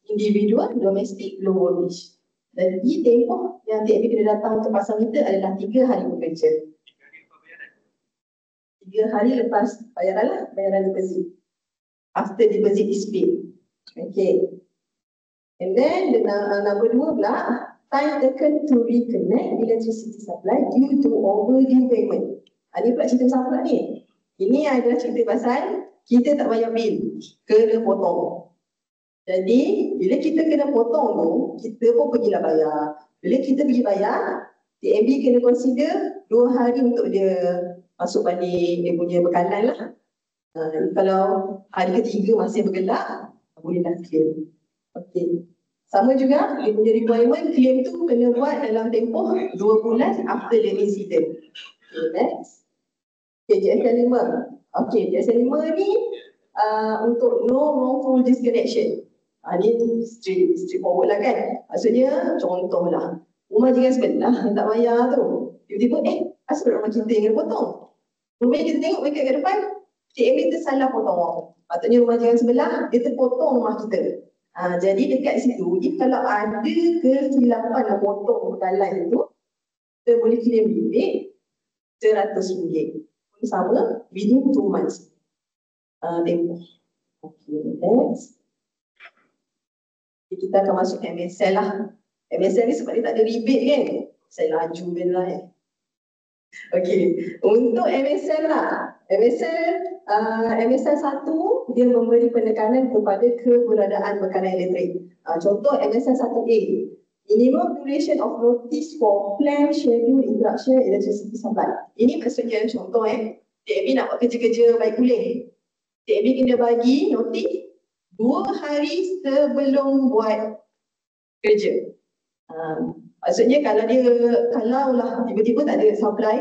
individual domestic low voltage. Dan di tempoh yang TMB kena datang untuk pasang meter adalah 3 hari bekerja. 3 hari lepas bayaran deposit. After deposit is paid. Okay. And then number 2 pula, time taken to reconnect electricity supply due to overdue payment. Ini pula cerita pasal apa ni? Ini adalah cerita pasal kita tak bayar bil, kena potong. Jadi, bila kita kena potong tu, kita pun pergilah bayar. Bila kita pergi bayar, TMB kena consider 2 hari untuk dia masuk balik dia punya bekalan lah. Kalau hari ketiga masih bergelak, bolehlah claim. Okay. Sama juga, dia punya requirement, claim tu kena buat dalam tempoh 2 bulan after the incident. Okay, next. Okay, JSL 5. Okay, JSL 5 ni untuk no wrongful disconnection. Ni straightforward lah kan. Maksudnya, contohlah, rumah jiran sebelah yang tak bayar tu. Tiba-tiba, asal rumah kita yang kena potong. Rumah yang kita tengok mereka kat depan, TMB tersalah potong. Patutnya rumah jiran sebelah, dia terpotong rumah kita. Jadi dekat situ, kalau ada kesilapan nak potong bekalan itu, kita boleh claim rebate RM100. Sama, within 2 months. Tempoh. Okay, next. Kita akan masuk MSL lah. MSL ni sebab dia tak ada rebate kan. Saya laju bila Okey, untuk MSL lah. MSL 1 dia memberi penekanan kepada keberadaan bekalan elektrik. Contoh MSL 1A, minimum duration of notice for planned schedule interruption electricity supply. Ini maksudnya contoh TAB nak buat kerja-kerja baik kuling. TAB kena bagi notis 2 hari sebelum buat kerja. Maksudnya kalau lah tiba-tiba tak ada supply,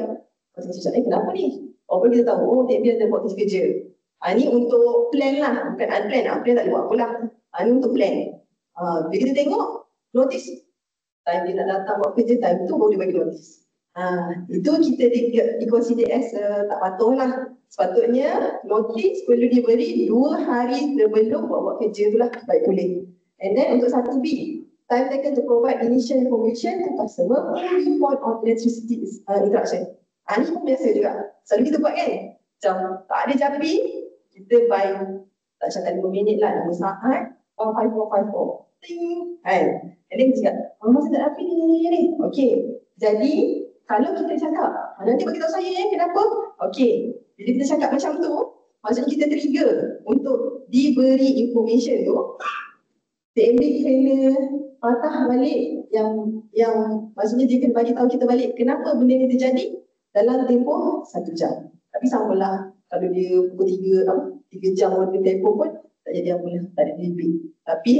macam kenapa ni? Apa kita tahu, TAB ada buat kerja. Ini untuk plan lah, bukan unplanned. Plan tak boleh buat apa lah. Ini untuk plan. Bila kita tengok, notis time dia nak datang buat kerja, time tu baru dia bagi notis. Itu kita consider as tak patuh lah. Sepatutnya notis perlu diberi 2 hari sebelum buat kerja tu lah, baik boleh. And then untuk 1B, time taken to provide initial information to customer or report on electricity interruption. Ini pun biasa juga. Selalu kita buat kan? Macam tak ada japi, kita by tak cakap 5 minit lah, 5 saat, 15454. Ting! Kan? And then kita cakap, masih tak rapi ni. Okay. Jadi, kalau kita cakap, nanti beritahu saya kenapa? Okay. Bila kita cakap macam tu, maksudnya kita trigger untuk diberi information tu, TAB kena patah balik yang maksudnya dia kena bagi tahu kita balik kenapa benda ni terjadi dalam tempoh 1 jam. Tapi samalah kalau dia pukul 3 jam dia tempoh pun tak jadi apa lah, tak ada lebih. Tapi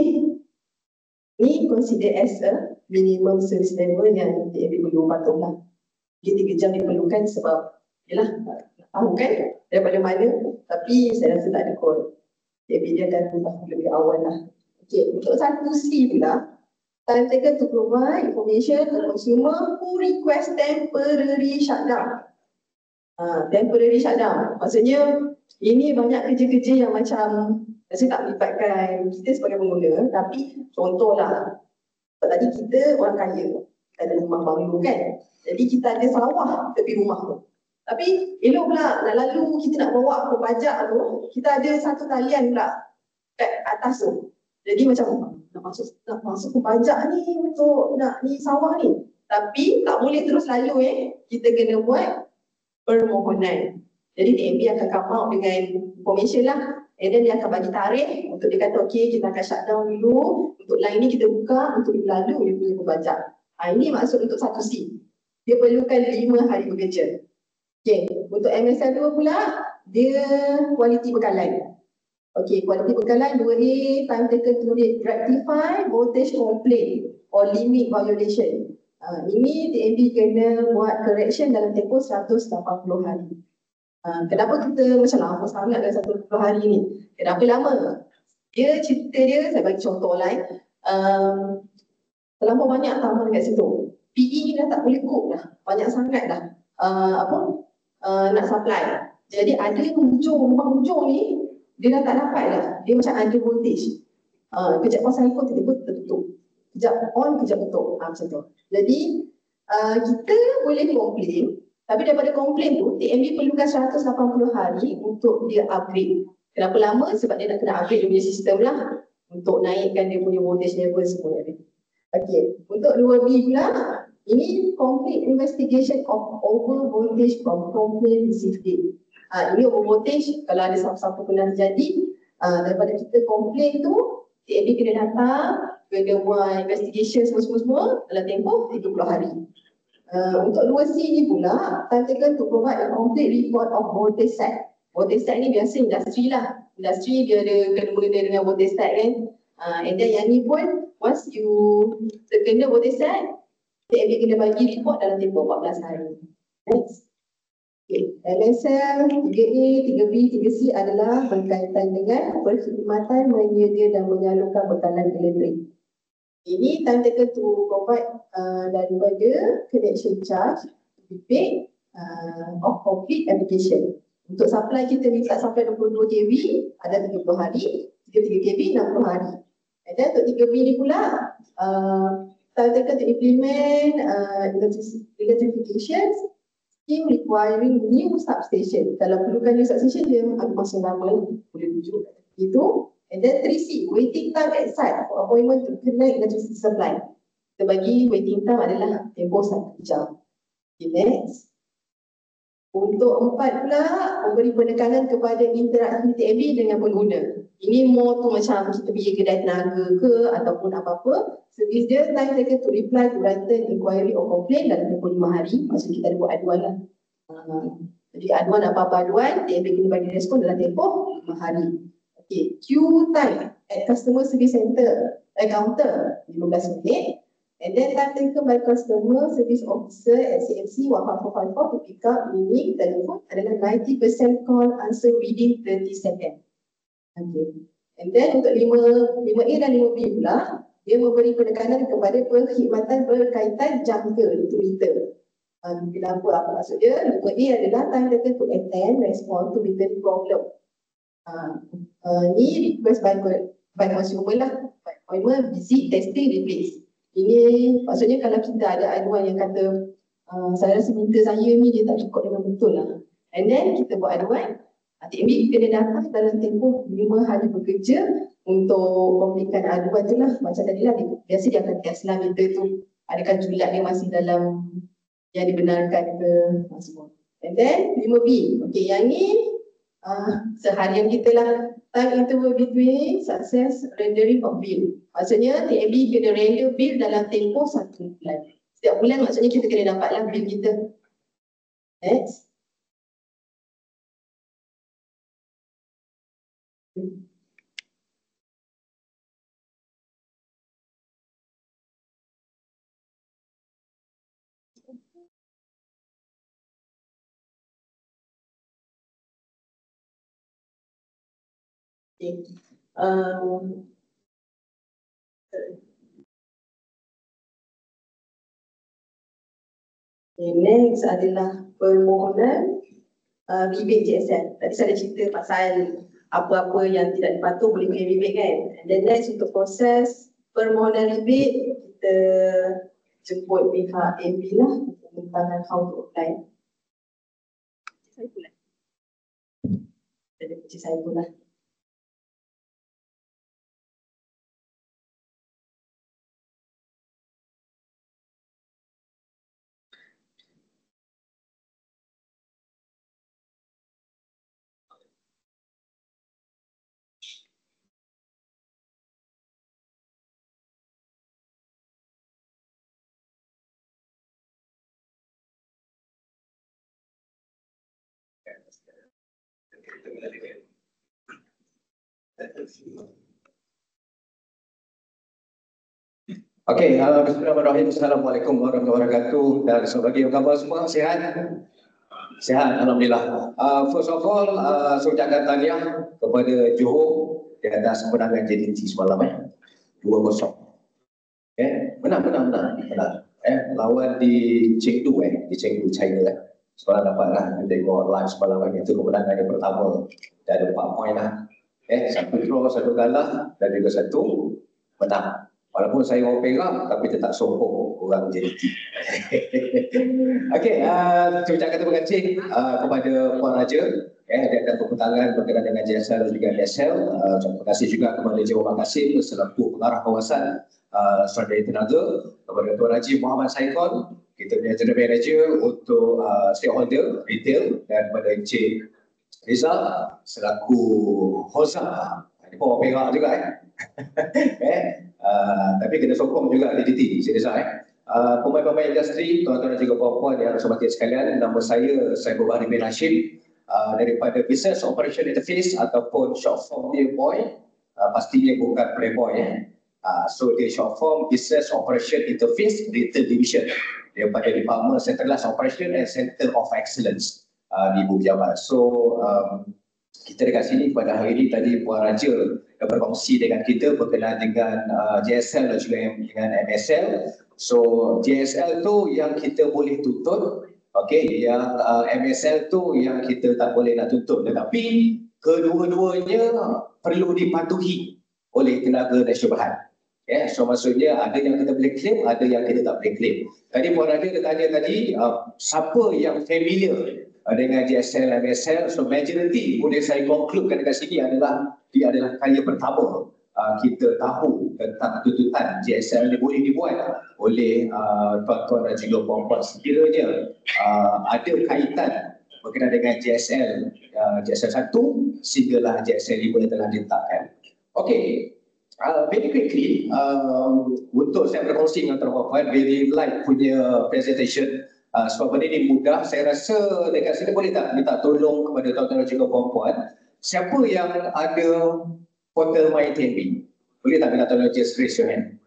ni consider as a minimum service level yang TAB perlu patuhlah. Dia 3 jam diperlukan sebab yalah tahu kan daripada mana, tapi saya rasa tak ada call. TAB dia akan lebih awal lah. Okay, untuk 1C pula, time taken to provide information to consumer who request temporary shutdown. Temporary shutdown, maksudnya ini banyak kerja-kerja yang macam saya tak melibatkan kita sebagai pengguna, tapi contohlah, tadi kita orang kaya, kita ada rumah banglo kan, jadi kita ada sawah tepi rumah tu. Tapi elok pula nak lalu kita nak bawa ke pajak tu, kita ada satu talian pula kat atas tu. Jadi macam nak masuk ke pajak ni untuk nak ni sawah ni. Tapi tak boleh terus lalu kita kena buat permohonan. Jadi TAB akan come out dengan information lah. And then dia akan bagi tarikh untuk dia kata okay kita akan shutdown dulu. Untuk line ni kita buka untuk lalu dia punya pembajak. Ini maksud untuk 1C. Dia perlukan 5 hari bekerja. Okay, untuk MSL 2 pula dia kualiti bekalan. Okay, kualiti bekalan 2A, time taken to rectify voltage complaint or limit violation. Ini TAB kena buat correction dalam tempoh 180 hari. Kenapa kita macam lama sangat dalam 180 hari ni? Kenapa lama? Cerita dia, saya bagi contoh lain. Terlalu banyak taman kat situ. PE ni dah tak boleh cope dah. Banyak sangat dah. Nak supply. Jadi ada rumah hujung ni, dia dah tak dapat dah. Dia macam ada voltage. Kejap pasang ikut, tiba-tiba tertutup. Kejap on, kejap tutup. Macam tu. Jadi, kita boleh komplain. Tapi daripada komplain tu, TAB perlukan 180 hari untuk dia upgrade. Kenapa lama? Sebab dia nak kena upgrade dia punya sistem lah. Untuk naikkan dia punya voltage level semua. Okay. Untuk 2B pula, ini complete investigation of over voltage from complaint received. Ini over voltage, kalau ada siapa-siapa pernah terjadi, daripada kita komplain tu, TAB kena datang, kena buat investigation semua dalam tempoh 30 hari. Untuk 2C ni pula, time taken to provide a complete report of voltage set. Voltage set ni biasa industri lah. Industri dia ada kena mengena dengan voltage set kan. And then yang ni pun, once you terkena voltage set, TAB kena bagi report dalam tempoh 14 hari. Next. Okay. LSL 3A, 3B, 3C adalah berkaitan dengan perkhidmatan menyedia dan menyalurkan bekalan elektrik. Ini time taken to provide daripada connection charge to be paid of complete application. Untuk supply kita minta supply 22 kV ada 30 hari, 33 kV 60 hari. And then untuk 3B ni pula time taken to implement electrification scheme requiring new substation. Kalau perlukan new substation dia ambil masa lama, boleh tuju itu. And then 3C, waiting time at site for appointment to connect electricity supply. kita bagi waiting time adalah tempoh 1 jam. Okay, next. Untuk 4 pula, memberi penekanan kepada interaksi TAB dengan pengguna. Ini more tu macam kita pergi kedai tenaga ke ataupun apa-apa. Servis dia time taken to reply to written inquiry or complaint dalam tempoh 5 hari. Maksud kita ada buat aduan lah. Jadi aduan apa-apa aduan, TAB kena bagi respon dalam tempoh 5 hari. Okay, queue time at customer service center, counter 15 minit. And then time taken by customer service officer at CMC 1454 to pick up meaning telephone adalah 90% call answer within 30 seconds. Okay. And then untuk 5A dan 5B pula, dia memberi penekanan kepada perkhidmatan berkaitan jangka itu meter. Kenapa? Apa maksud dia? 5A adalah time taken to attend, respond to meter problem. Ni request by consumer lah. By appointment, visit, testing, replace. Ini maksudnya kalau kita ada aduan yang kata saya rasa meter saya ni dia tak record dengan betul lah. And then kita buat aduan, TAB kena datang dalam tempoh 5 hari bekerja untuk komplainkan aduan tu lah. Macam tadi lah, biasa dia akan test lah meter tu. Adakah julat dia masih dalam yang dibenarkan ke semua. And then 5B, okay, yang ni seharian kita lah. Time interval between success rendering of bill. Maksudnya TAB kena render bill dalam tempoh 1 bulan. Setiap bulan maksudnya kita kena dapatlah bill kita. Next. Okay. Next adalah permohonan rebate JSL. Tadi saya ada cerita pasal apa-apa yang tidak dipatuh boleh claim rebate kan. And then next untuk proses permohonan rebate, kita jemput pihak AB lah untuk tentang how to apply. Saya pula. Jadi kunci saya pula. Okey, bismillahirrahmanirrahim. Assalamualaikum warahmatullahi wabarakatuh. Dan selamat pagi, apa khabar semua? Sihat? Sihat, alhamdulillah. First of all, saya ucapkan tahniah kepada Johor di atas kemenangan JDT semalam 2-0. Menang. Lawan di Chengdu di Chengdu, China. Semalam dapatlah tengok live semalam itu kemenangan yang pertama dan 4 poin lah. 1 draw, 1 kalah dan juga 1 menang. Walaupun saya orang Perak tapi tetap sokong orang JDT. Okey, saya ucapkan terima kasih kepada Puan Raja di atas pertentangan berkenaan dengan JSL dan juga DSL. Terima kasih juga kepada Encik Muhammad Kasim selaku pengarah kawasan Swadaya Tenaga, kepada Tuan Haji Muhammad Saikon, kita punya General Manager untuk stakeholder retail, dan kepada Encik Rizal selaku Hozam. Ini pun orang Perak juga tapi kita sokong juga DDT, Encik Rizal. Pemain-pemain industri, tuan-tuan dan juga puan-puan yang hormati sekalian, nama saya Bahri bin Hashim daripada Business Operation Interface ataupun short form dia BOY, pastinya bukan Playboy so dia short form Business Operation Interface Retail Division daripada Department Centralized Operation and Center of Excellence di Ibu Pejabat. So kita dekat sini pada hari ini tadi Puan Raja berkongsi dengan kita berkenaan dengan JSL dan juga dengan MSL. So JSL tu yang kita boleh tuntut, okey, yang MSL tu yang kita tak boleh nak tuntut, tetapi kedua-duanya perlu dipatuhi oleh tenaga nasional berhad. So maksudnya ada yang kita boleh claim, ada yang kita tak boleh claim. Tadi Puan Raja tanya tadi siapa yang familiar dengan JSL, MSL, so majority boleh saya concludekan dekat sini adalah dia adalah kali pertama kita tahu tentang tuntutan JSL ini boleh dibuat oleh tuan-tuan dan juga puan-puan sekiranya ada kaitan berkenaan dengan JSL JSL 1 sehinggalah JSL 5 telah ditetapkan. Okey, very quickly untuk saya berkongsi dengan tuan-puan, very light punya presentation. Sebab benda ini mudah, saya rasa dekat sini boleh tak minta tolong kepada tuan-tuan dan juga puan-puan, siapa yang ada portal MyTNB? Boleh tak minta tolong just raise your hand?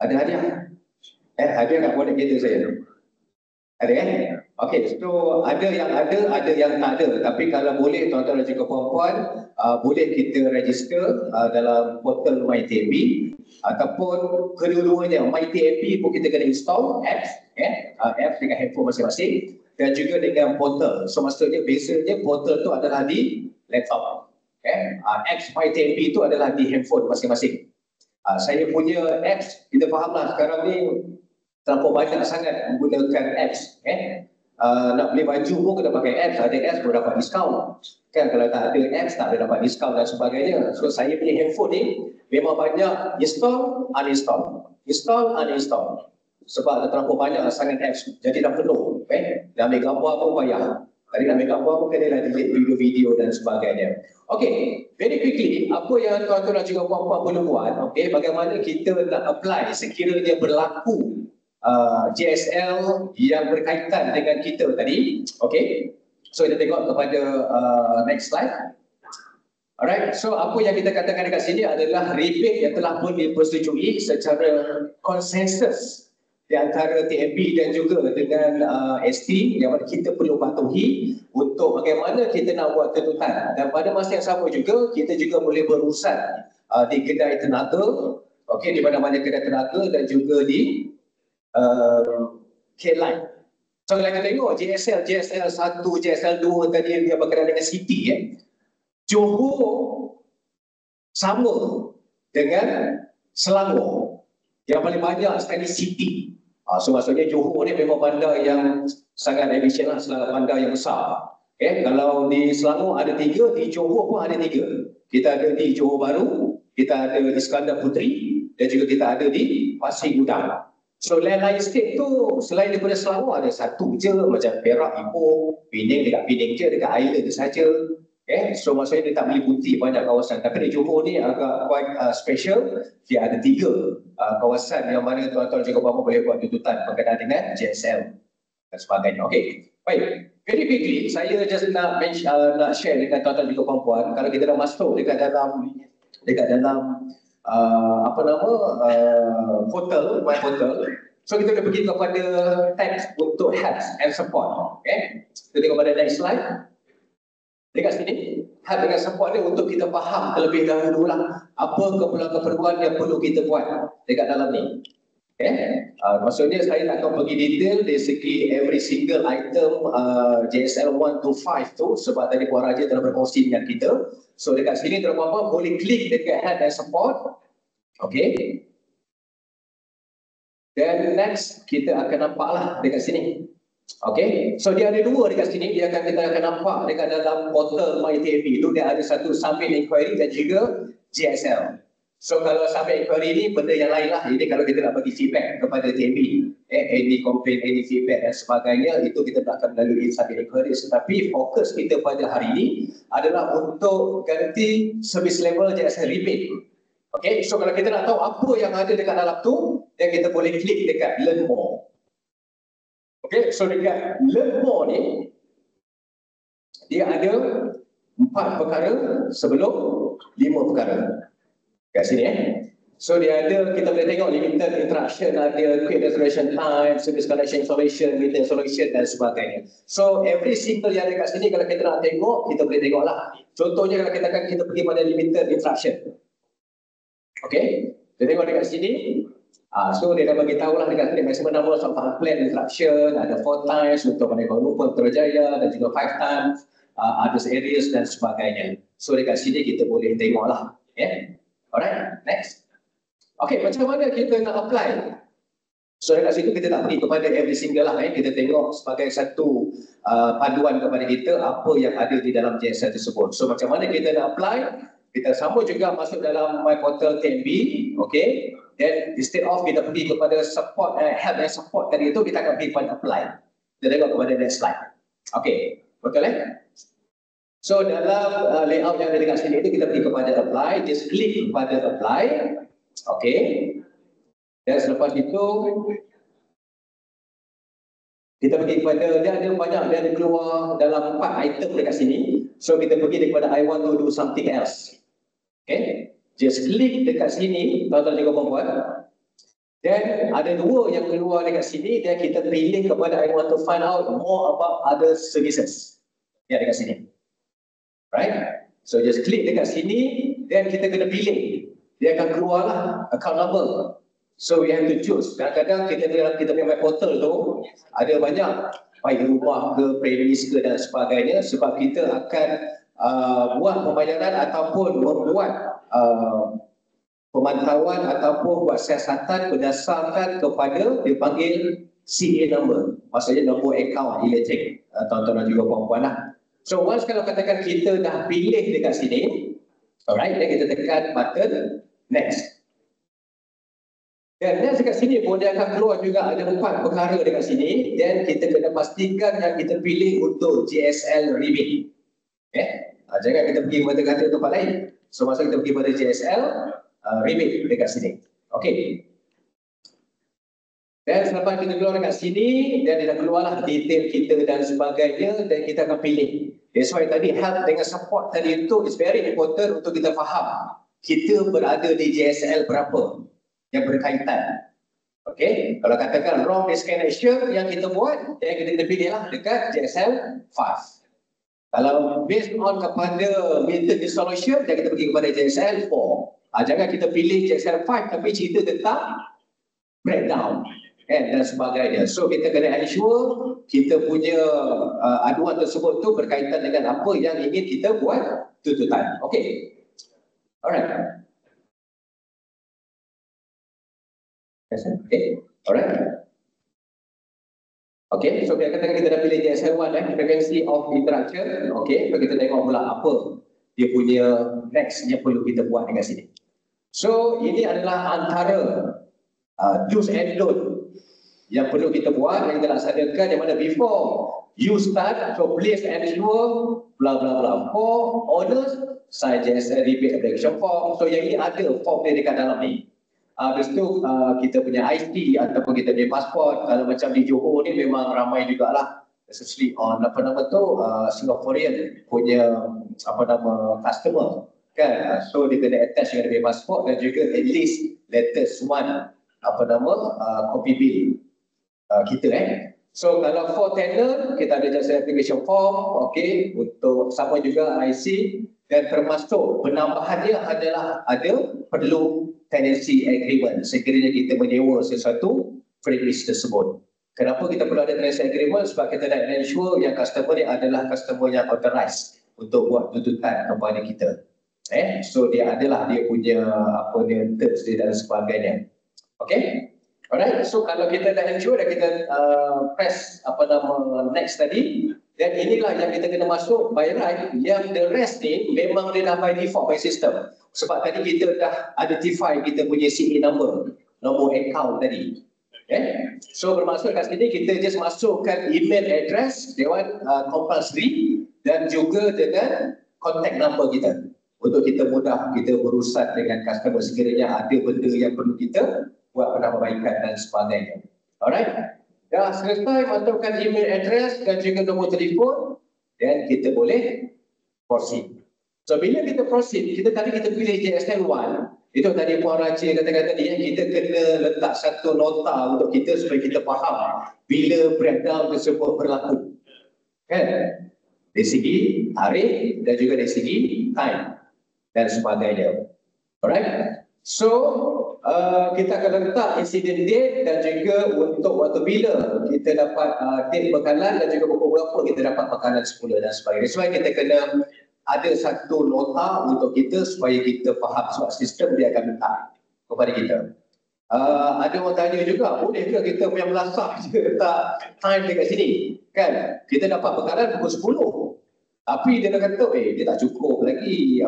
Ada hadiah? Hadiah kat bonek kereta saya. Ada kan? Okey, so ada yang tak ada. Tapi kalau boleh tuan-tuan dan juga puan-puan, boleh kita register dalam portal MyTNB ataupun kedua-duanya. MyTNB pun kita kena install apps, apps dengan handphone masing-masing dan juga dengan portal. So maksudnya biasanya portal tu adalah di laptop. Apps MyTNB itu adalah di handphone masing-masing. Saya punya apps, kita fahamlah sekarang ni terlalu banyak sangat menggunakan apps. Nak beli baju pun kena pakai apps, ada apps pun dapat diskaun. Kan kalau tak ada apps tak ada dapat diskaun dan sebagainya. So saya punya handphone ni memang banyak install, uninstall. Install, uninstall. Sebab terlalu banyak sangat apps, jadi dah penuh. Dah ambil gambar pun payah. Tadi nak ambil gambar pun kena lah delete video-video dan sebagainya. Okey, very quickly, apa yang tuan-tuan dan juga puan-puan perlu buat, okey, bagaimana kita nak apply sekiranya berlaku JSL yang berkaitan dengan kita tadi. Okey, so kita tengok kepada next slide. Alright, so apa yang kita katakan dekat sini adalah rebate yang telah pun dipersetujui secara konsensus di antara TNB dan juga dengan ST yang mana kita perlu patuhi untuk bagaimana kita nak buat tuntutan. Dan pada masa yang sama juga, kita juga boleh berurusan di kedai tenaga, okey, di mana-mana kedai tenaga dan juga di K-Line. So kalau kita tengok JSL 1, JSL 2 tadi yang dia berkenaan dengan city, Johor sama dengan Selangor. Yang paling banyak sekali city. So maksudnya Johor ni memang bandar yang sangat efisien lah, bandar yang besar. Kalau di Selangor ada 3, di Johor pun ada 3. Kita ada di Johor Bahru, kita ada di Iskandar Puteri dan juga kita ada di Pasir Gudang. So lain-lain state tu selain daripada Selangor ada satu je, macam Perak, Ipoh, Pening dekat Pening je, dekat island tu saja. So maksudnya dia tak boleh putih banyak kawasan. Tapi di Johor ni agak quite special. Dia ada 3 kawasan yang mana tuan-tuan juga bapa boleh buat tuntutan berkaitan dengan JSL dan sebagainya. Okey, baik. Very quickly, saya just nak share dengan tuan-tuan juga puan-puan. Kalau kita dah masuk dekat dalam portal, my portal. So kita boleh pergi kepada text untuk help and support. Kita tengok pada next slide. Dekat sini, help dengan support ni untuk kita faham terlebih dahulu lah apa keperluan-keperluan yang perlu kita buat dekat dalam ni. Maksudnya saya tak akan pergi detail dari segi every single item JSL 1 to 5 tu sebab tadi Puan Raja telah berkongsi dengan kita. So dekat sini tuan-tuan boleh klik dekat help and support. Okey. Dan next kita akan nampaklah dekat sini. Okey, so dia ada 2 dekat sini, kita akan nampak dekat dalam portal MyTNB itu dia ada satu submit inquiry dan juga JSL. So kalau submit inquiry ni benda yang lain lah, ini kalau kita nak bagi feedback kepada TNB, any complaint, any feedback dan sebagainya, itu kita tak akan melalui submit inquiry. Tetapi fokus kita pada hari ini adalah untuk ganti service level JSL rebate. Okey, so kalau kita nak tahu apa yang ada dekat dalam tu, dan kita boleh klik dekat learn more. Okay, so dekat learn more ni dia ada 4 perkara sebelum 5 perkara kat sini. So dia ada, kita boleh tengok limited interaction, ada quick resolution time, service connection installation, meter installation dan sebagainya. So every single yang ada kat sini kalau kita nak tengok, kita boleh tengok lah. Contohnya kalau kita pergi pada limited interaction. Okay, kita tengok dekat sini. So dia dah bagi tahu lah dekat sini maximum number of unplanned interruption, ada 4 times untuk Kuala Lumpur, Putrajaya dan juga 5 times others areas dan sebagainya. So dekat sini kita boleh tengok lah. Alright, next. Okay, macam mana kita nak apply? So dekat situ kita tak pergi kepada every single lah. Kita tengok sebagai satu panduan kepada kita apa yang ada di dalam JSL tersebut. So macam mana kita nak apply? kita sambung juga masuk dalam My Portal TNB, okay. Then instead of kita pergi kepada support, help and support tadi itu, kita akan pergi kepada apply. Kita tengok kepada next slide. Okay, betul So dalam layout yang ada dekat sini itu, kita pergi kepada apply, just klik kepada apply, okay. Dan selepas itu, kita pergi kepada, dia ada keluar dalam 4 item dekat sini. So kita pergi kepada I want to do something else. Okay, just klik dekat sini, tuan-tuan juga perempuan. Dan ada 2 yang keluar dekat sini, dan kita pilih kepada I want to find out more about other services. Ya, dekat sini. Right? So just klik dekat sini, dan kita kena pilih. Dia akan keluarlah account number. So we have to choose. Kadang-kadang kita punya My Portal tu ada banyak, baik rumah ke, premis ke dan sebagainya, sebab kita akan buat pembayaran ataupun membuat pemantauan ataupun buat siasatan berdasarkan kepada dipanggil CA number, maksudnya nombor akaun elektrik, tuan-tuan dan juga puan-puan lah. So once kalau katakan kita dah pilih dekat sini, alright, dan kita tekan button next. Dan next dekat sini pun dia akan keluar juga ada 4 perkara dekat sini, dan kita kena pastikan yang kita pilih untuk JSL rebate. Okay? Jangan kita pergi kata-kata tempat lain. So masa kita pergi pada JSL rebate dekat sini. Okay. Dan selepas kita keluar dekat sini, dan dia dah keluarlah detail kita dan sebagainya, dan kita akan pilih. That's why tadi help dengan support tadi itu is very important untuk kita faham kita berada di JSL berapa yang berkaitan. Okay, kalau katakan wrong destination yang kita buat, yang kita pilihlah dekat JSL 5. Kalau based on kepada meter dissolution, dan kita pergi kepada JSL 4. Jangan kita pilih JSL 5 tapi cerita tentang breakdown dan sebagainya. So kita kena ensure kita punya aduan tersebut tu berkaitan dengan apa yang ingin kita buat tuntutan. Okay, alright. Okay, alright. Okay, so kita katakan kita dah pilih JSL 1 frequency of interaction. Okay, so kita tengok pula apa dia punya next yang perlu kita buat dekat sini. So ini adalah antara do's and don't yang perlu kita buat, yang kita laksanakan, yang mana before you start, so please ensure bla bla bla for orders sign JSL rebate application form. So yang ini ada form dia dekat dalam ni. Habis tu kita punya ID ataupun kita punya pasport. Kalau macam di Johor ni memang ramai jugalah, especially on Singaporean punya customer kan. So dia kena attach dengan dia pasport dan juga at least latest one copy bill kita So kalau for tenant kita ada jasa application form, okay, untuk sama juga IC, dan termasuk penambahannya adalah ada perlu tenancy agreement sekiranya kita menyewa sesuatu premise tersebut. Kenapa kita perlu ada tenancy agreement? Sebab kita nak ensure yang customer ni adalah customer yang authorized untuk buat tuntutan kepada kita. So dia adalah dia punya terms dia dan sebagainya. Okay? Alright, so kalau kita dah ensure dan kita press next tadi, dan inilah yang kita kena masuk by right, yang the rest ni memang dia dah by default by system. Sebab tadi kita dah identify kita punya CA number, nombor account tadi. Okay? So bermaksud kat sini kita just masukkan email address, dewan compulsory, dan juga dengan contact number kita. Untuk kita mudah kita berurusan dengan customer sekiranya ada benda yang perlu kita buat penambahbaikan dan sebagainya. Alright. Dah selesai masukkan email address dan juga nombor telefon, dan kita boleh proceed. So bila kita proceed, kita pilih JSL 1. Itu tadi Puan Raja kata-kata tadi, kita kena letak satu nota untuk kita supaya kita faham bila breakdown tersebut berlaku. Kan? Dari segi tarikh dan juga dari segi time dan sebagainya. Alright. So kita akan letak insiden date dan juga untuk waktu bila kita dapat date bekalan dan juga pukul berapa kita dapat bekalan semula dan sebagainya. Sebab kita kena ada satu nota untuk kita supaya kita faham, sebab sistem dia akan letak kepada kita. Ada orang tanya juga, boleh ke kita punya melasah letak time dekat sini? Kan? Kita dapat bekalan pukul 10. Tapi dia kata, dia tak cukup lagi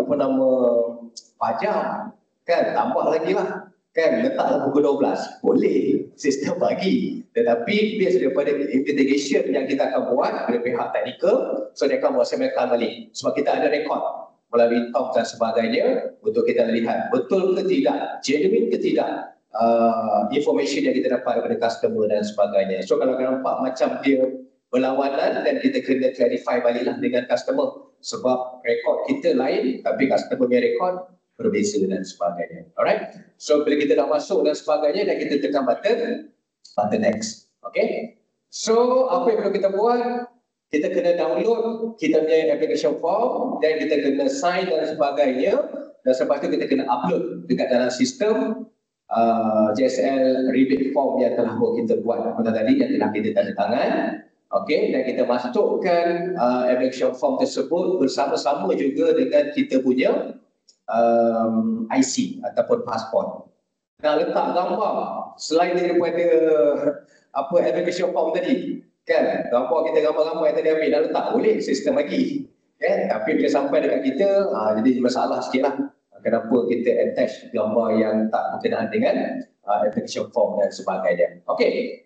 4 jam. Kan, tambah lagi lah. Kan, letaklah pukul 12. Boleh, sistem bagi. Tetapi based daripada investigation yang kita akan buat dari pihak teknikal, so dia akan buat seminar balik. Sebab kita ada rekod melalui talk dan sebagainya untuk kita lihat betul ke tidak, genuine ke tidak information yang kita dapat daripada customer dan sebagainya. So kalau nampak macam dia berlawanan, dan kita kena clarify baliklah dengan customer. Sebab rekod kita lain, tapi customer punya rekod berbeza dan sebagainya. Alright. So bila kita dah masuk dan sebagainya, dan kita tekan button next. Okay. So apa yang perlu kita buat? Kita kena download kita punya application form, dan kita kena sign dan sebagainya. Dan selepas tu kita kena upload dekat dalam sistem JSL rebate form yang telah kita buat tadi, yang telah kita tanda tangan. Okay, dan kita masukkan application form tersebut bersama-sama juga dengan kita punya IC ataupun pasport. Nak letak gambar selain daripada application form tadi, kan, gambar-gambar yang tadi ambil nak letak, boleh, sistem bagi, kan. Tapi bila sampai dekat kita, jadi masalah sikit lah. Kenapa kita attach gambar yang tak berkenaan dengan application form dan sebagainya. Okay,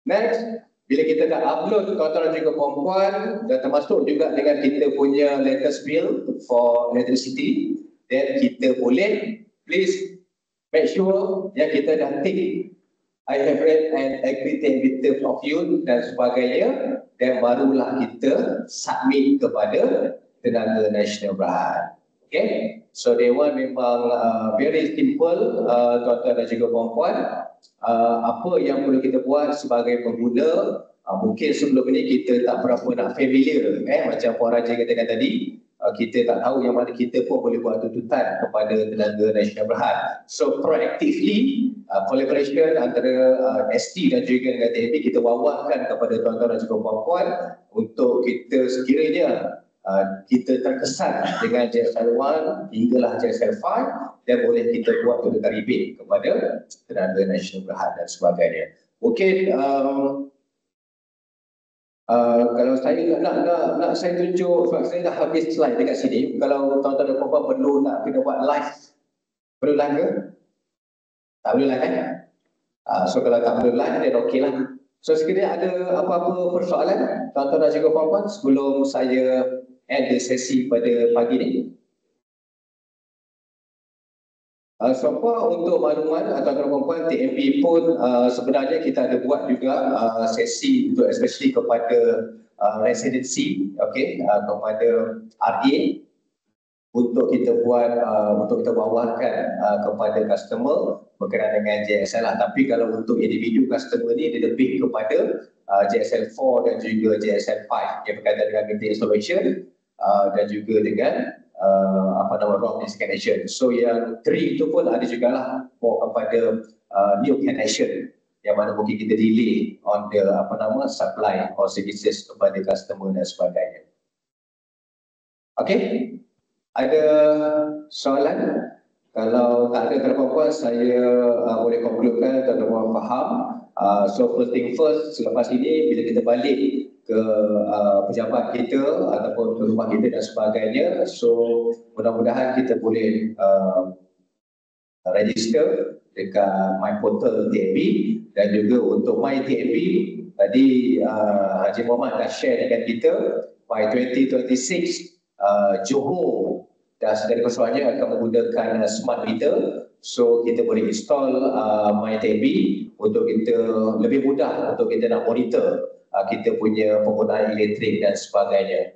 next. Bila kita dah upload tuan-tuan dan juga puan-puan, dan termasuk juga dengan kita punya latest bill for electricity, then kita boleh, please make sure yang kita dah tick I have read and agreed with terms of use dan sebagainya, dan barulah kita submit kepada Tenaga Nasional Berhad. Okay, so dia memang very simple, tuan-tuan dan juga puan-puan. Apa yang perlu kita buat sebagai pengguna, mungkin sebelum ini kita tak berapa nak familiar, macam Puan Raja katakan tadi, kita tak tahu yang mana kita pun boleh buat tuntutan kepada Tenaga Nasional Berhad. So proactively, collaboration antara ST dan juga dengan TNB, kita wawarkan kepada tuan-tuan dan juga puan-puan untuk kita sekiranya kita terkesan dengan JSL 1 hinggalah JSL 5, dan boleh kita buat tuntutan rebate kepada Tenaga Nasional Berhad dan sebagainya. Mungkin kalau saya nak saya tunjuk, sebab saya dah habis slide dekat sini. Kalau tuan-tuan dan puan-puan perlu nak kena buat live, perlu live ke? Tak perlu live kan? So kalau tak perlu live, then okey lah. So sekiranya ada apa-apa persoalan tuan-tuan dan juga puan-puan sebelum saya end sesi pada pagi ni. So untuk makluman tuan-tuan dan puan-puan, TNB pun sebenarnya kita ada buat juga sesi untuk especially kepada residency, okay, kepada RA, untuk kita buat untuk kita bawakan kepada customer berkenaan dengan JSL lah. Tapi kalau untuk individu customer ni, dia lebih kepada JSL 4 dan juga JSL 5 yang berkaitan dengan meter installation dan juga dengan ROM connection. So yang 3 itu pun ada jugalah more kepada new connection, yang mana mungkin kita delay on the supply or services kepada customer dan sebagainya. Okay, ada soalan? Kalau tak ada tuan-puan, saya boleh concludekan tuan-puan faham. So first thing first, selepas ini bila kita balik ke pejabat kita ataupun ke rumah kita dan sebagainya, so mudah-mudahan kita boleh register dekat My Portal TNB, dan juga untuk My TNB tadi Haji Muhammad dah share dengan kita by 2026 Johor dan segala keseluruhannya akan menggunakan smart meter. So kita boleh install My TNB untuk kita lebih mudah untuk kita nak monitor kita punya penggunaan elektrik dan sebagainya.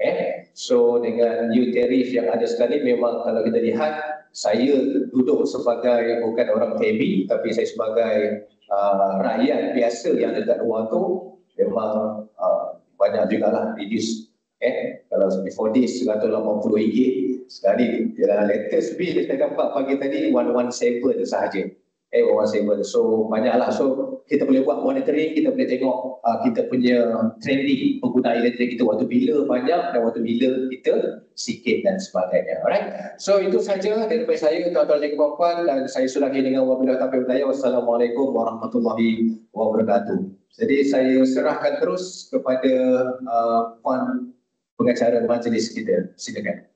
So dengan new tarif yang ada sekarang ni, memang kalau kita lihat, saya duduk sebagai bukan orang TNB, tapi saya sebagai rakyat biasa yang dekat luar tu, memang banyak jugalah reduce. Kalau before this RM180, sekarang ni latest bill saya dapat pagi tadi 117 sahaja. 117. So banyaklah. So kita boleh buat monitoring, kita boleh tengok kita punya trending pengguna elektrik kita waktu bila banyak dan waktu bila kita sikit dan sebagainya. Alright. So itu saja daripada saya, tuan-tuan dan puan-puan, dan saya sudahi dengan wabillahi taufiq wal hidayah. Wassalamualaikum warahmatullahi wabarakatuh. Jadi saya serahkan terus kepada puan pengacara majlis kita. Silakan.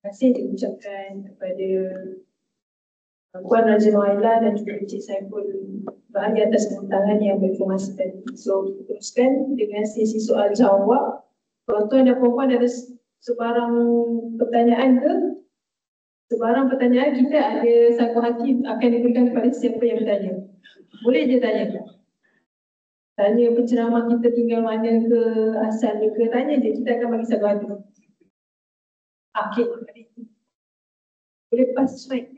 kasih diucapkan kepada Puan Raja Noaila dan juga Encik Saiful Bahari atas pengetahuan yang berinformasi tadi. So, teruskan dengan sesi soal jawab. Tuan-tuan dan puan-puan ada sebarang pertanyaan ke? Sebarang pertanyaan kita ada sanggup hati akan diberikan kepada siapa yang bertanya. Boleh je tanya. Tanya penceramah kita tinggal mana ke, asal dia ke, tanya je. Kita akan bagi sanggup hati. Okey. Boleh pass slide.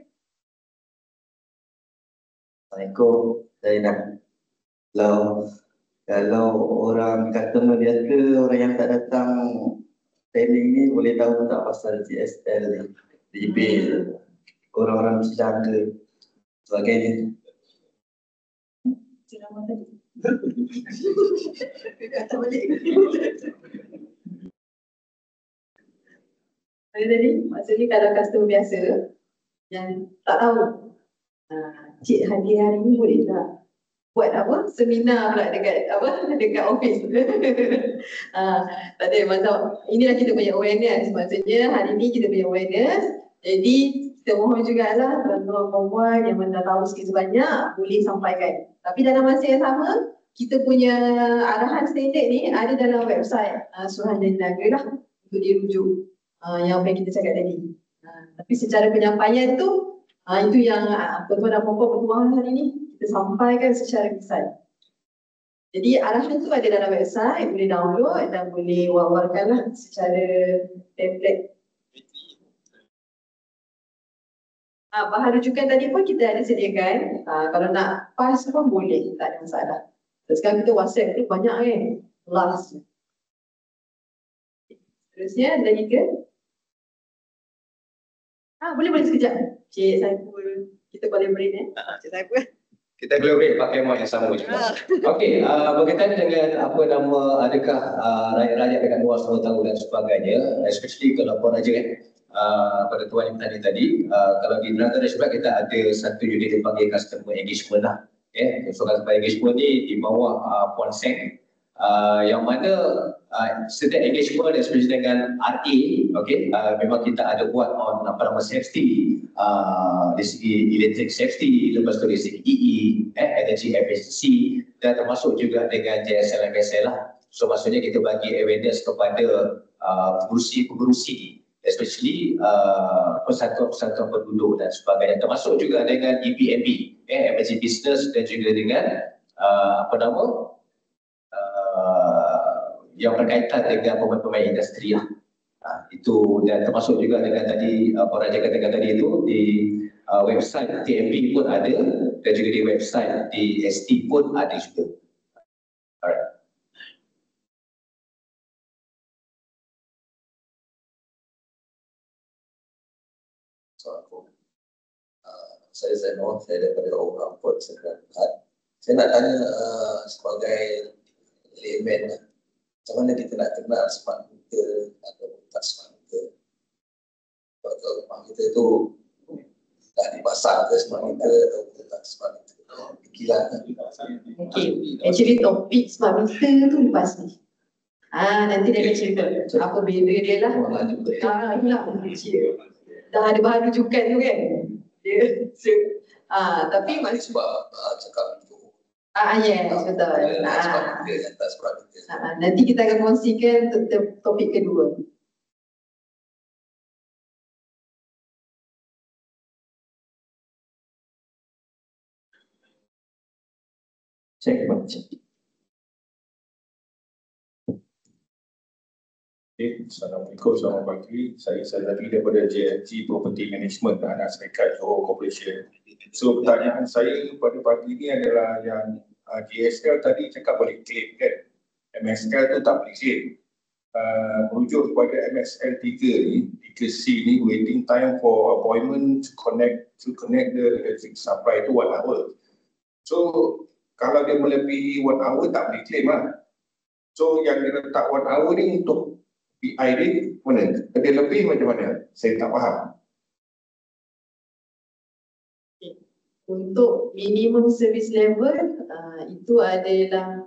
Assalamualaikum, saya nak kalau orang customer biasa, orang yang tak datang training ni boleh tahu tak pasal GSL ni, DB, orang-orang sedang ke sebagainya. Ceramah tadi. Kata balik. Tadi, maksudnya kalau customer biasa yang tak tahu, Cik hadir hari ni boleh tak buat apa? Seminar pula dekat office. Tak ada masalah. Inilah kita punya awareness. Maksudnya hari ni kita punya awareness. Jadi kita mohon jugalah tuan-tuan perempuan yang mana tahu sikit sebanyak boleh sampaikan. Tapi dalam masa yang sama, kita punya arahan standard ni ada dalam website Suruhanjaya Niaga lah untuk dirujuk. Yang apa yang kita cakap tadi. Tapi secara penyampaian tu itu yang tuan-tuan dan puan-puan pertuangan hari ni kita sampaikan secara lisan. Jadi arahan tu ada dalam website, boleh download dan boleh wawarkanlah secara template. Bahan rujukan tadi pun kita ada sediakan. Kalau nak pass pun boleh, tak ada masalah. Sekarang kita WhatsApp tu banyak kan. Last. Terusnya ada lagi ke? Boleh sekejap. Cik Saiful, kita boleh break Cik Saiful. Kita collaborate pakai mic yang sama juga. Okey, berkaitan dengan apa nama, adakah rakyat-rakyat dekat luar semua tahu dan sebagainya, especially kalau Puan Raja pada tuan yang tanya tadi, kalau di Neraka Dashboard kita ada satu unit dipanggil customer engagement lah. So customer engagement ni di bawah Puan Seng, yang mana setiap engagement especially dengan RA, memang kita ada buat on apa nama safety, dari segi electric safety, lepas tu dari segi EE, energy efficiency, dan termasuk juga dengan JSL MSL lah. So maksudnya kita bagi awareness kepada pengurusi, especially persatuan-persatuan penduduk dan sebagainya, termasuk juga dengan EPMB, emergency business, dan juga dengan yang berkaitan dengan pemain-pemain industri lah. Itu dan termasuk juga dengan tadi Puan Raja katakan tadi itu di website TMP pun ada dan juga di website di ST pun ada juga. Alright. Assalamualaikum. Saya Zainal, saya daripada Orang Port Sekarang. Saya nak tanya sebagai layman, macam mana kita nak kenal smart meter atau tak smart meter? Kalau rumah kita tu dah dipasang ke smart meter atau tak smart meter? Fikiran. Okay, actually topik smart meter tu lepas ni. Nanti dia akan cerita apa beza dia lah. Itulah kecil. Dah ada bahan rujukan tu kan. Tapi masih sebab cakap itu. Yes, betul. Nanti kita akan kongsikan topik kedua. Cek baca. Assalamualaikum, selamat pagi. Saya Zaki daripada JLG Property Management Anak Serikat Johor Corporation. So pertanyaan saya pada pagi ini adalah yang GSL tadi cakap boleh claim kan? MSL tu tak boleh claim. Merujuk kepada MSL 3 ni, 3C ni, waiting time for appointment to connect the electric supply tu 1 hour. So kalau dia melebihi 1 hour tak boleh claim lah. So yang dia letak 1 hour ni untuk PI ni mana? Dia lebih macam mana? Saya tak faham. Untuk minimum service level, itu adalah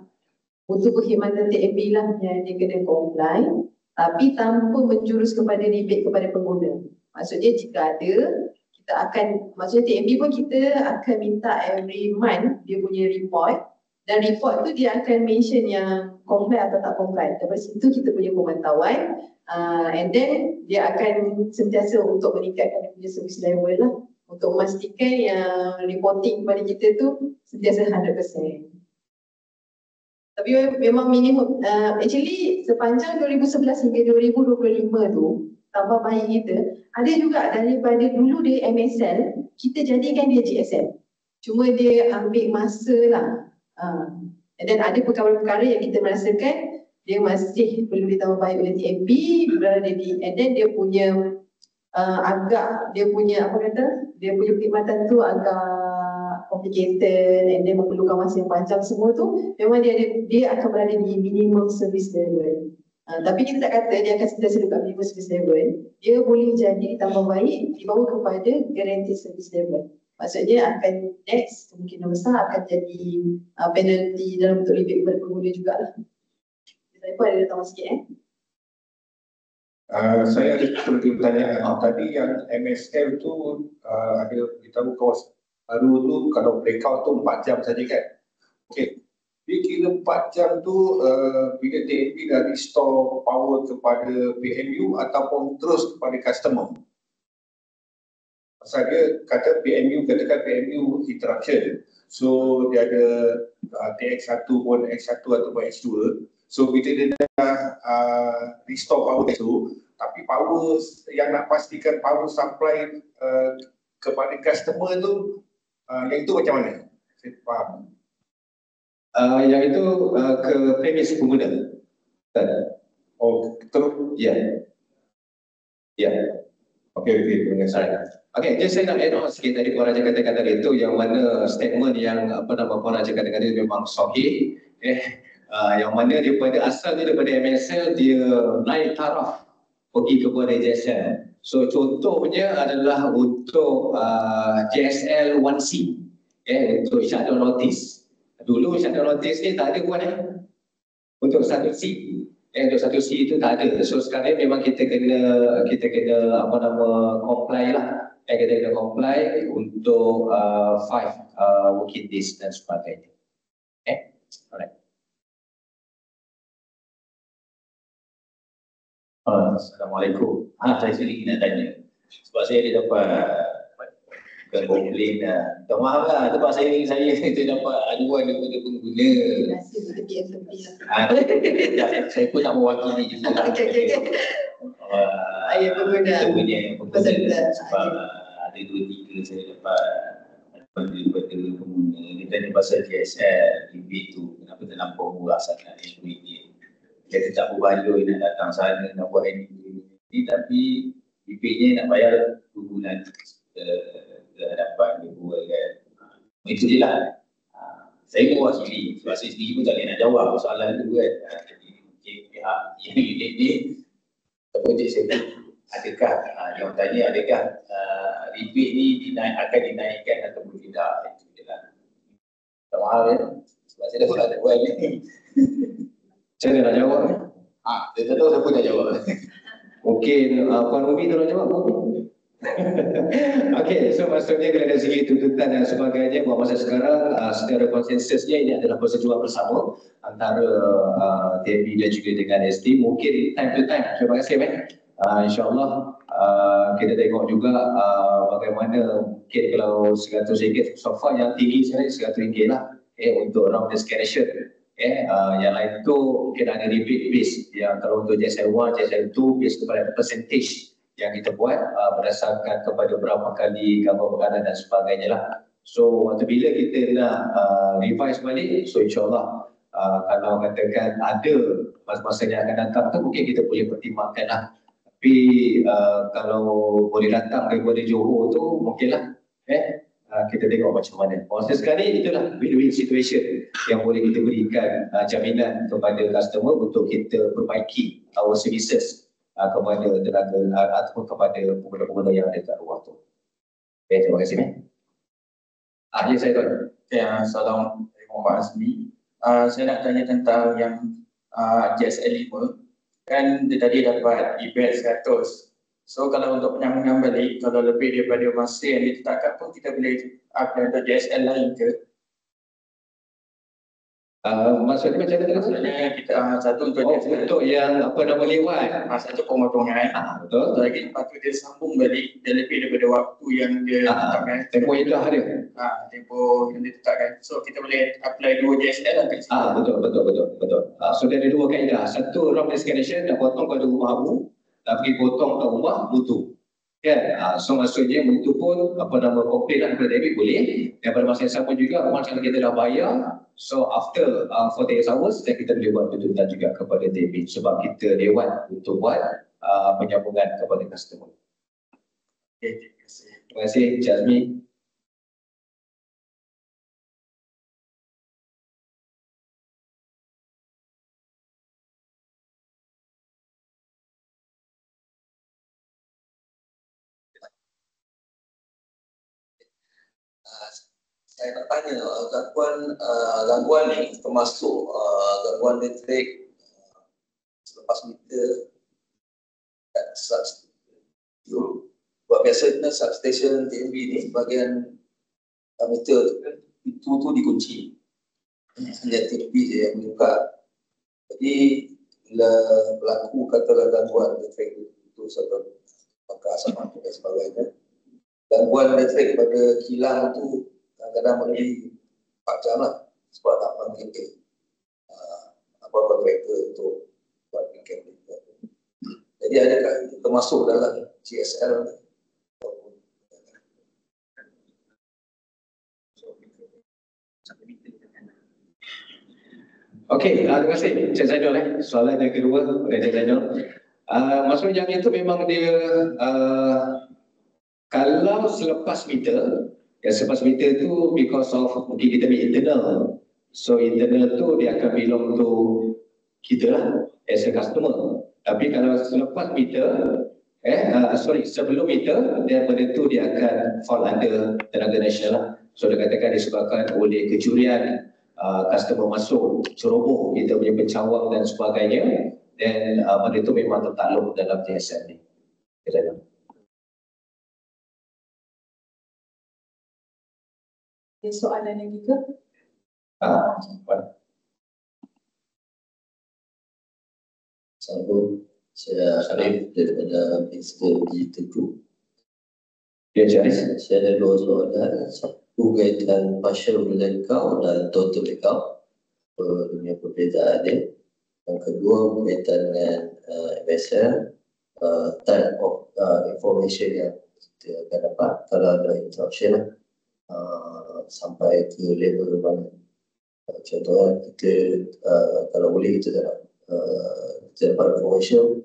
untuk perkhidmatan TMB lah yang dia kena comply, tapi tanpa menjurus kepada rebate kepada pengguna. Maksudnya jika ada, kita akan, maksudnya TMB pun kita akan minta every month dia punya report, dan report tu dia akan mention yang comply atau tak comply. Dari situ kita punya pemantauan, and then dia akan sentiasa untuk meningkatkan dia punya service level lah, untuk memastikan yang reporting kepada kita tu sentiasa 100%. Tapi memang minimum, actually sepanjang 2011 hingga 2025 tu, tambah baik kita, ada juga daripada dulu dia MSL, kita jadikan dia GSL. Cuma dia ambil masa lah. Dan ada perkara-perkara yang kita merasakan dia masih perlu ditambah baik oleh TMB, and then dia punya agak, dia punya apa kata, dia punya perkhidmatan tu agak complicated and dia memerlukan masa yang panjang, semua tu memang dia akan berada di minimum service level. Tapi kita tak kata dia akan sentiasa dekat minimum service level. Dia boleh jadi ditambah baik dibawa kepada guaranteed service level. Maksudnya akan next kemungkinan besar akan jadi penalty dalam bentuk rebate kepada pengguna jugalah. Saya pun ada tambah sikit Saya ada satu pertanyaan. Tadi yang MSL tu ada beritahu kawasan baru tu kalau breakout tu 4 jam saja kan? Okey. Dia kira 4 jam tu bila TMB dah restore power kepada PMU ataupun terus kepada customer. Pasal dia kata PMU, katakan PMU interruption. So dia ada TX1 pun X1 ataupun X2. So bila dia dah restore power tu, tapi power yang nak pastikan power supply kepada customer tu, yang itu macam mana? Saya faham. Yang itu ke premis pengguna. Oh, terus? Ya. Ya. Okey, terima kasih. Okey, jadi saya nak add on sikit tadi korang katakan tadi itu, yang mana statement yang korang katakan tadi memang sahih. Yang mana daripada asal dia daripada MSL dia naik taraf pergi kepada JSL. So contohnya adalah untuk JSL 1C, untuk shutdown notice. Dulu shutdown notice ni tak ada pun untuk 1C. Untuk 1C itu tak ada. So sekarang memang kita kena comply lah. Kita kena comply untuk 5 working days dan sebagainya. Alright. Assalamualaikum. Saya sendiri nak tanya. Sebab saya ada dapat komplain, minta maaf lah sebab saya dapat aduan daripada pengguna. Saya pun nak mewakili juga. Ayah pengguna. Sebab ada 2-3 saya dapat daripada pengguna. Dia tanya pasal JSL, rebate tu kenapa terlampau murah sangat RM10. Dia tak berbaloi nak datang sana, nak buat ini, tapi rebate-nya nak bayar 2 bulan ke hadapan dia buat kan. Itu je lah. Saya mewakili, sebab saya sendiri pun tak boleh nak jawab soalan tu kan. Jadi mungkin pihak yang unit ni, projek saya pun adakah, yang tanya adakah rebate ni akan dinaikkan ataupun tidak. Itu je lah. Tak maaf ya, sebab saya dah pun tak buat ni. Saya nak jawab. Dia tak tahu siapa nak jawab. Mungkin Puan Umi tolong jawab. Okey, so maksudnya dari segi tuntutan dan sebagainya, buat masa sekarang secara konsensusnya ini adalah persetujuan bersama antara TMB dan juga dengan SD. Mungkin time to time. Terima kasih InsyaAllah kita tengok juga bagaimana mungkin kalau RM100 so far yang tinggi sekarang RM100 lah untuk round escalation. Yang lain tu mungkin ada rebate base yang kalau untuk JSL1, JSL2 base kepada percentage yang kita buat berdasarkan kepada berapa kali gambar berkanan dan sebagainya lah. So waktu bila kita nak revise balik, so insyaAllah kalau katakan ada masa-masa yang akan datang tu mungkin kita boleh pertimbangkan lah. Tapi kalau boleh datang daripada Johor tu mungkinlah kita tengok macam mana. Masa sekarang itulah win-win situation yang boleh kita berikan jaminan kepada customer untuk kita perbaiki our services kepada tenaga ataupun kepada pengguna-pengguna yang ada kat luar tu. Terima kasih. Ya saya tuan. Assalamualaikum Pak Azmi. Saya nak tanya tentang yang JSL 5. Kan dia tadi dapat rebate 100. So kalau untuk penyambungan balik, kalau lebih daripada masa yang ditetapkan pun kita boleh apply untuk JSL lain ke? Maksudnya macam mana? Maksudnya kita satu untuk JSL. Untuk yang apa nama lewat. Satu pemotongan. Betul. Satu lagi lepas tu dia sambung balik, dia lebih daripada waktu yang dia tetapkan. Tempoh yang dah ada. Tempoh yang ditetapkan. So kita boleh apply 2 JSL lah kat situ. Betul. So dia ada 2 kaedah. Satu, rough destination dah potong pada rumah abu, tapi potong ke rumah mutu. Kan? So maksudnya mutu pun apa nama komplain lah kepada debit boleh. Dan pada masa yang sama juga macam kita dah bayar, so after 48 hours dan kita boleh buat tuntutan juga kepada debit sebab kita lewat untuk buat penyambungan kepada customer. Okay, terima kasih. Terima kasih Encik Azmi. Saya nak tanya, gangguan ni termasuk gangguan elektrik selepas meter kat substation. Sebab biasanya substation TNB ni bahagian meter itu tu dikunci. Hanya TNB je yang buka. Jadi bila berlaku katalah gangguan elektrik itu sebab bakar sama dan sebagainya. Gangguan elektrik pada kilang tu kadang-kadang melebihi 4 jam lah sebab tak panggil kontraktor untuk buat bingkai mereka. Jadi adakah itu termasuk dalam GSL ni? Okey, terima kasih Encik Zainul. Soalan yang kedua Encik Zainul. Maksudnya yang itu memang dia kalau selepas meter, selepas meter tu because of mungkin kita punya internal. So internal tu dia akan belong to kita lah as a customer. Tapi kalau selepas meter, sebelum meter, dan benda tu dia akan fall under tenaga nasional lah. So dia katakan disebabkan oleh kecurian, customer masuk, ceroboh kita punya pencawang dan sebagainya, dan benda tu memang tertakluk dalam TSM ni. Ada soalan lagi ke? Saya Arif daripada Pixel Digital Group. Ya, Syarif. Saya ada 2 soalan. Satu kaitan partial blackout dan total blackout. Dunia perbezaan dia. Yang kedua berkaitan dengan MSL, type of information yang kita akan dapat kalau ada interruption sampai ke level mana. Contohnya kita kalau boleh kita dapat information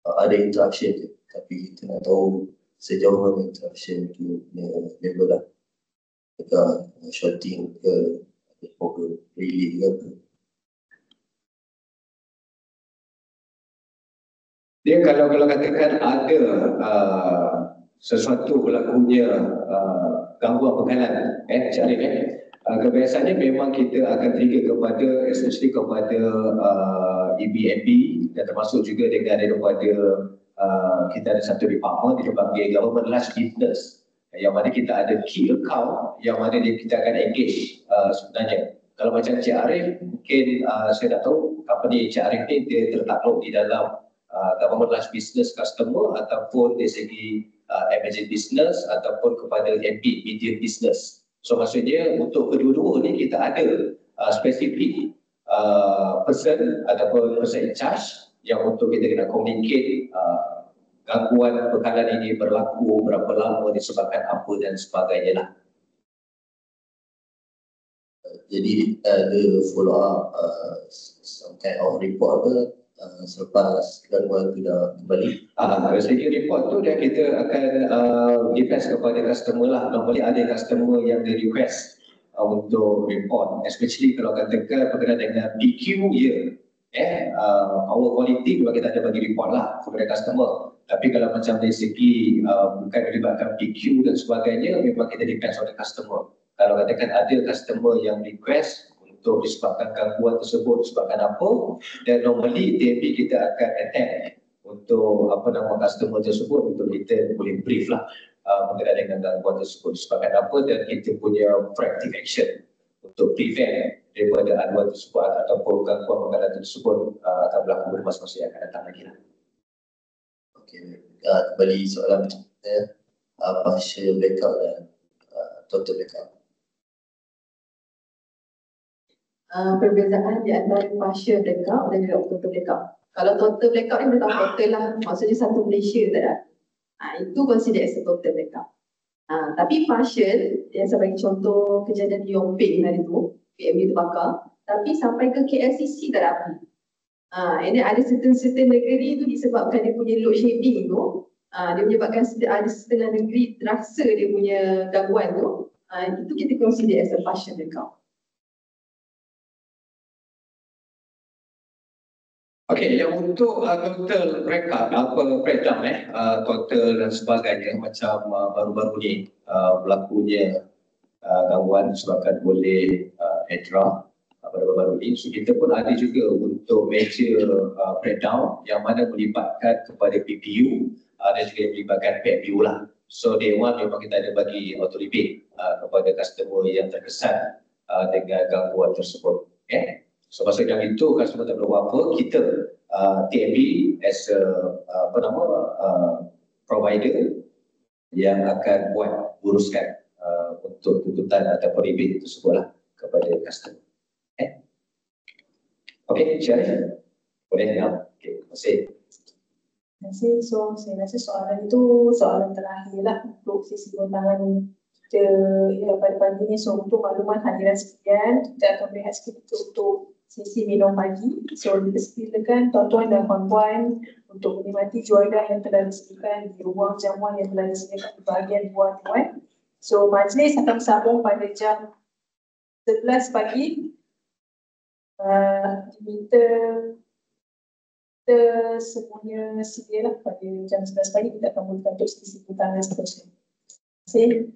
ada interruption tu, tapi kita nak tahu sejauh mana interruption tu level lah. Adakah shorting ke, ada problem relay ke apa. Dia kalau katakan ada sesuatu berlakunya gangguan bekalan, Syarif, kebiasaannya memang kita akan trigger kepada, especially kepada EBNB dan termasuk juga dengan daripada kita ada satu department kita panggil government large business, yang mana kita ada key account yang mana kita akan engage sebenarnya. Kalau macam Cik Arif, mungkin saya tak tahu company Cik Arif ni dia tertakluk di dalam government large business customer ataupun dari segi emerging business ataupun kepada MP medium business. So maksudnya untuk kedua-dua ni kita ada spesifik person ataupun person in charge yang untuk kita kena communicate gangguan bekalan ini berlaku berapa lama, disebabkan apa dan sebagainya lah. Jadi ada follow up some kind of report ke selepas gangguan tu dah kembali? Dari segi report tu dia kita akan request kepada customer lah. Normally ada customer yang dia request untuk report, especially kalau katakan berkenaan dengan PQ power quality juga kita ada bagi report lah kepada customer. Tapi kalau macam dari segi bukan melibatkan PQ dan sebagainya, memang kita depends on the customer. Kalau katakan ada customer yang request untuk disebabkan gangguan tersebut disebabkan apa, dan normally TNB kita akan attend untuk customer tersebut untuk kita boleh brief lah berkaitan dengan gangguan tersebut sebabkan apa, dan kita punya proactive action untuk prevent daripada aduan tersebut ataupun gangguan perkara tersebut akan berlaku pada masa-masa yang akan datang lagi lah. Okey, kembali soalan berikutnya, partial blackout dan total blackout. Perbezaan di antara partial blackout dan juga total blackout. Kalau total blackout ni kita tahu total lah, maksudnya satu Malaysia tak ada. Itu consider as a total blackout. Tapi partial, yang saya bagi contoh kejadian di Yong Ping hari tu, PMU terbakar, tapi sampai ke KLCC tak ada api. Ini ada certain negeri tu disebabkan dia punya load shedding tu, dia menyebabkan ada setengah negeri terasa dia punya gangguan tu, itu kita consider as a partial blackout. Okey, yang untuk total breakdown total dan sebagainya macam baru-baru ni berlakunya gangguan disebabkan oleh EDRA baru-baru ni. So kita pun ada juga untuk major breakdown yang mana melibatkan kepada PPU dan juga melibatkan PMU lah. So day one memang kita ada bagi auto rebate kepada customer yang terkesan dengan gangguan tersebut. So masa yang itu customer tak perlu apa, kita TMB as a provider yang akan buat uruskan untuk tuntutan ataupun rebate tersebut lah kepada customer. Okey, Syarif. Boleh ya. Okey, terima kasih. Terima kasih. So saya rasa soalan itu soalan terakhir lah untuk sesi undangan kita pada pagi ni. So untuk makluman hadiran sekalian, kita akan berehat sedikit untuk sesi minum pagi. So kita silakan tuan-tuan dan puan-puan untuk menikmati juadah yang telah disediakan di ruang jamuan yang telah disediakan di bahagian luar tuan. So majlis akan bersambung pada jam 11 pagi. Kita semuanya sedialah pada jam 11 pagi, kita akan mulakan untuk sesi undangan seterusnya. Terima kasih.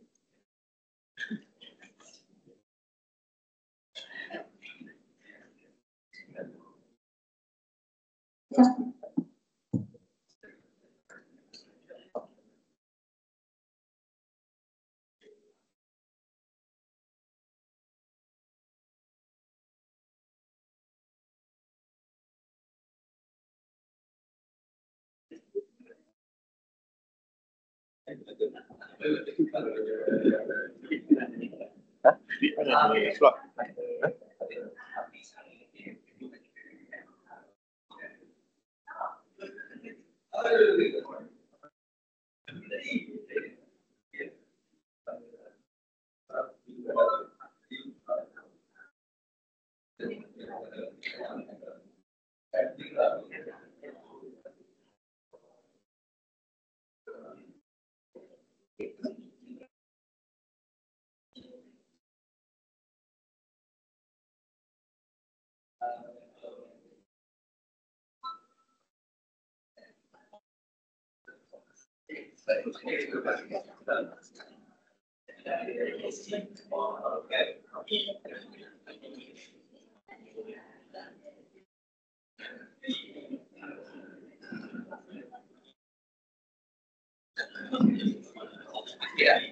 Yeah.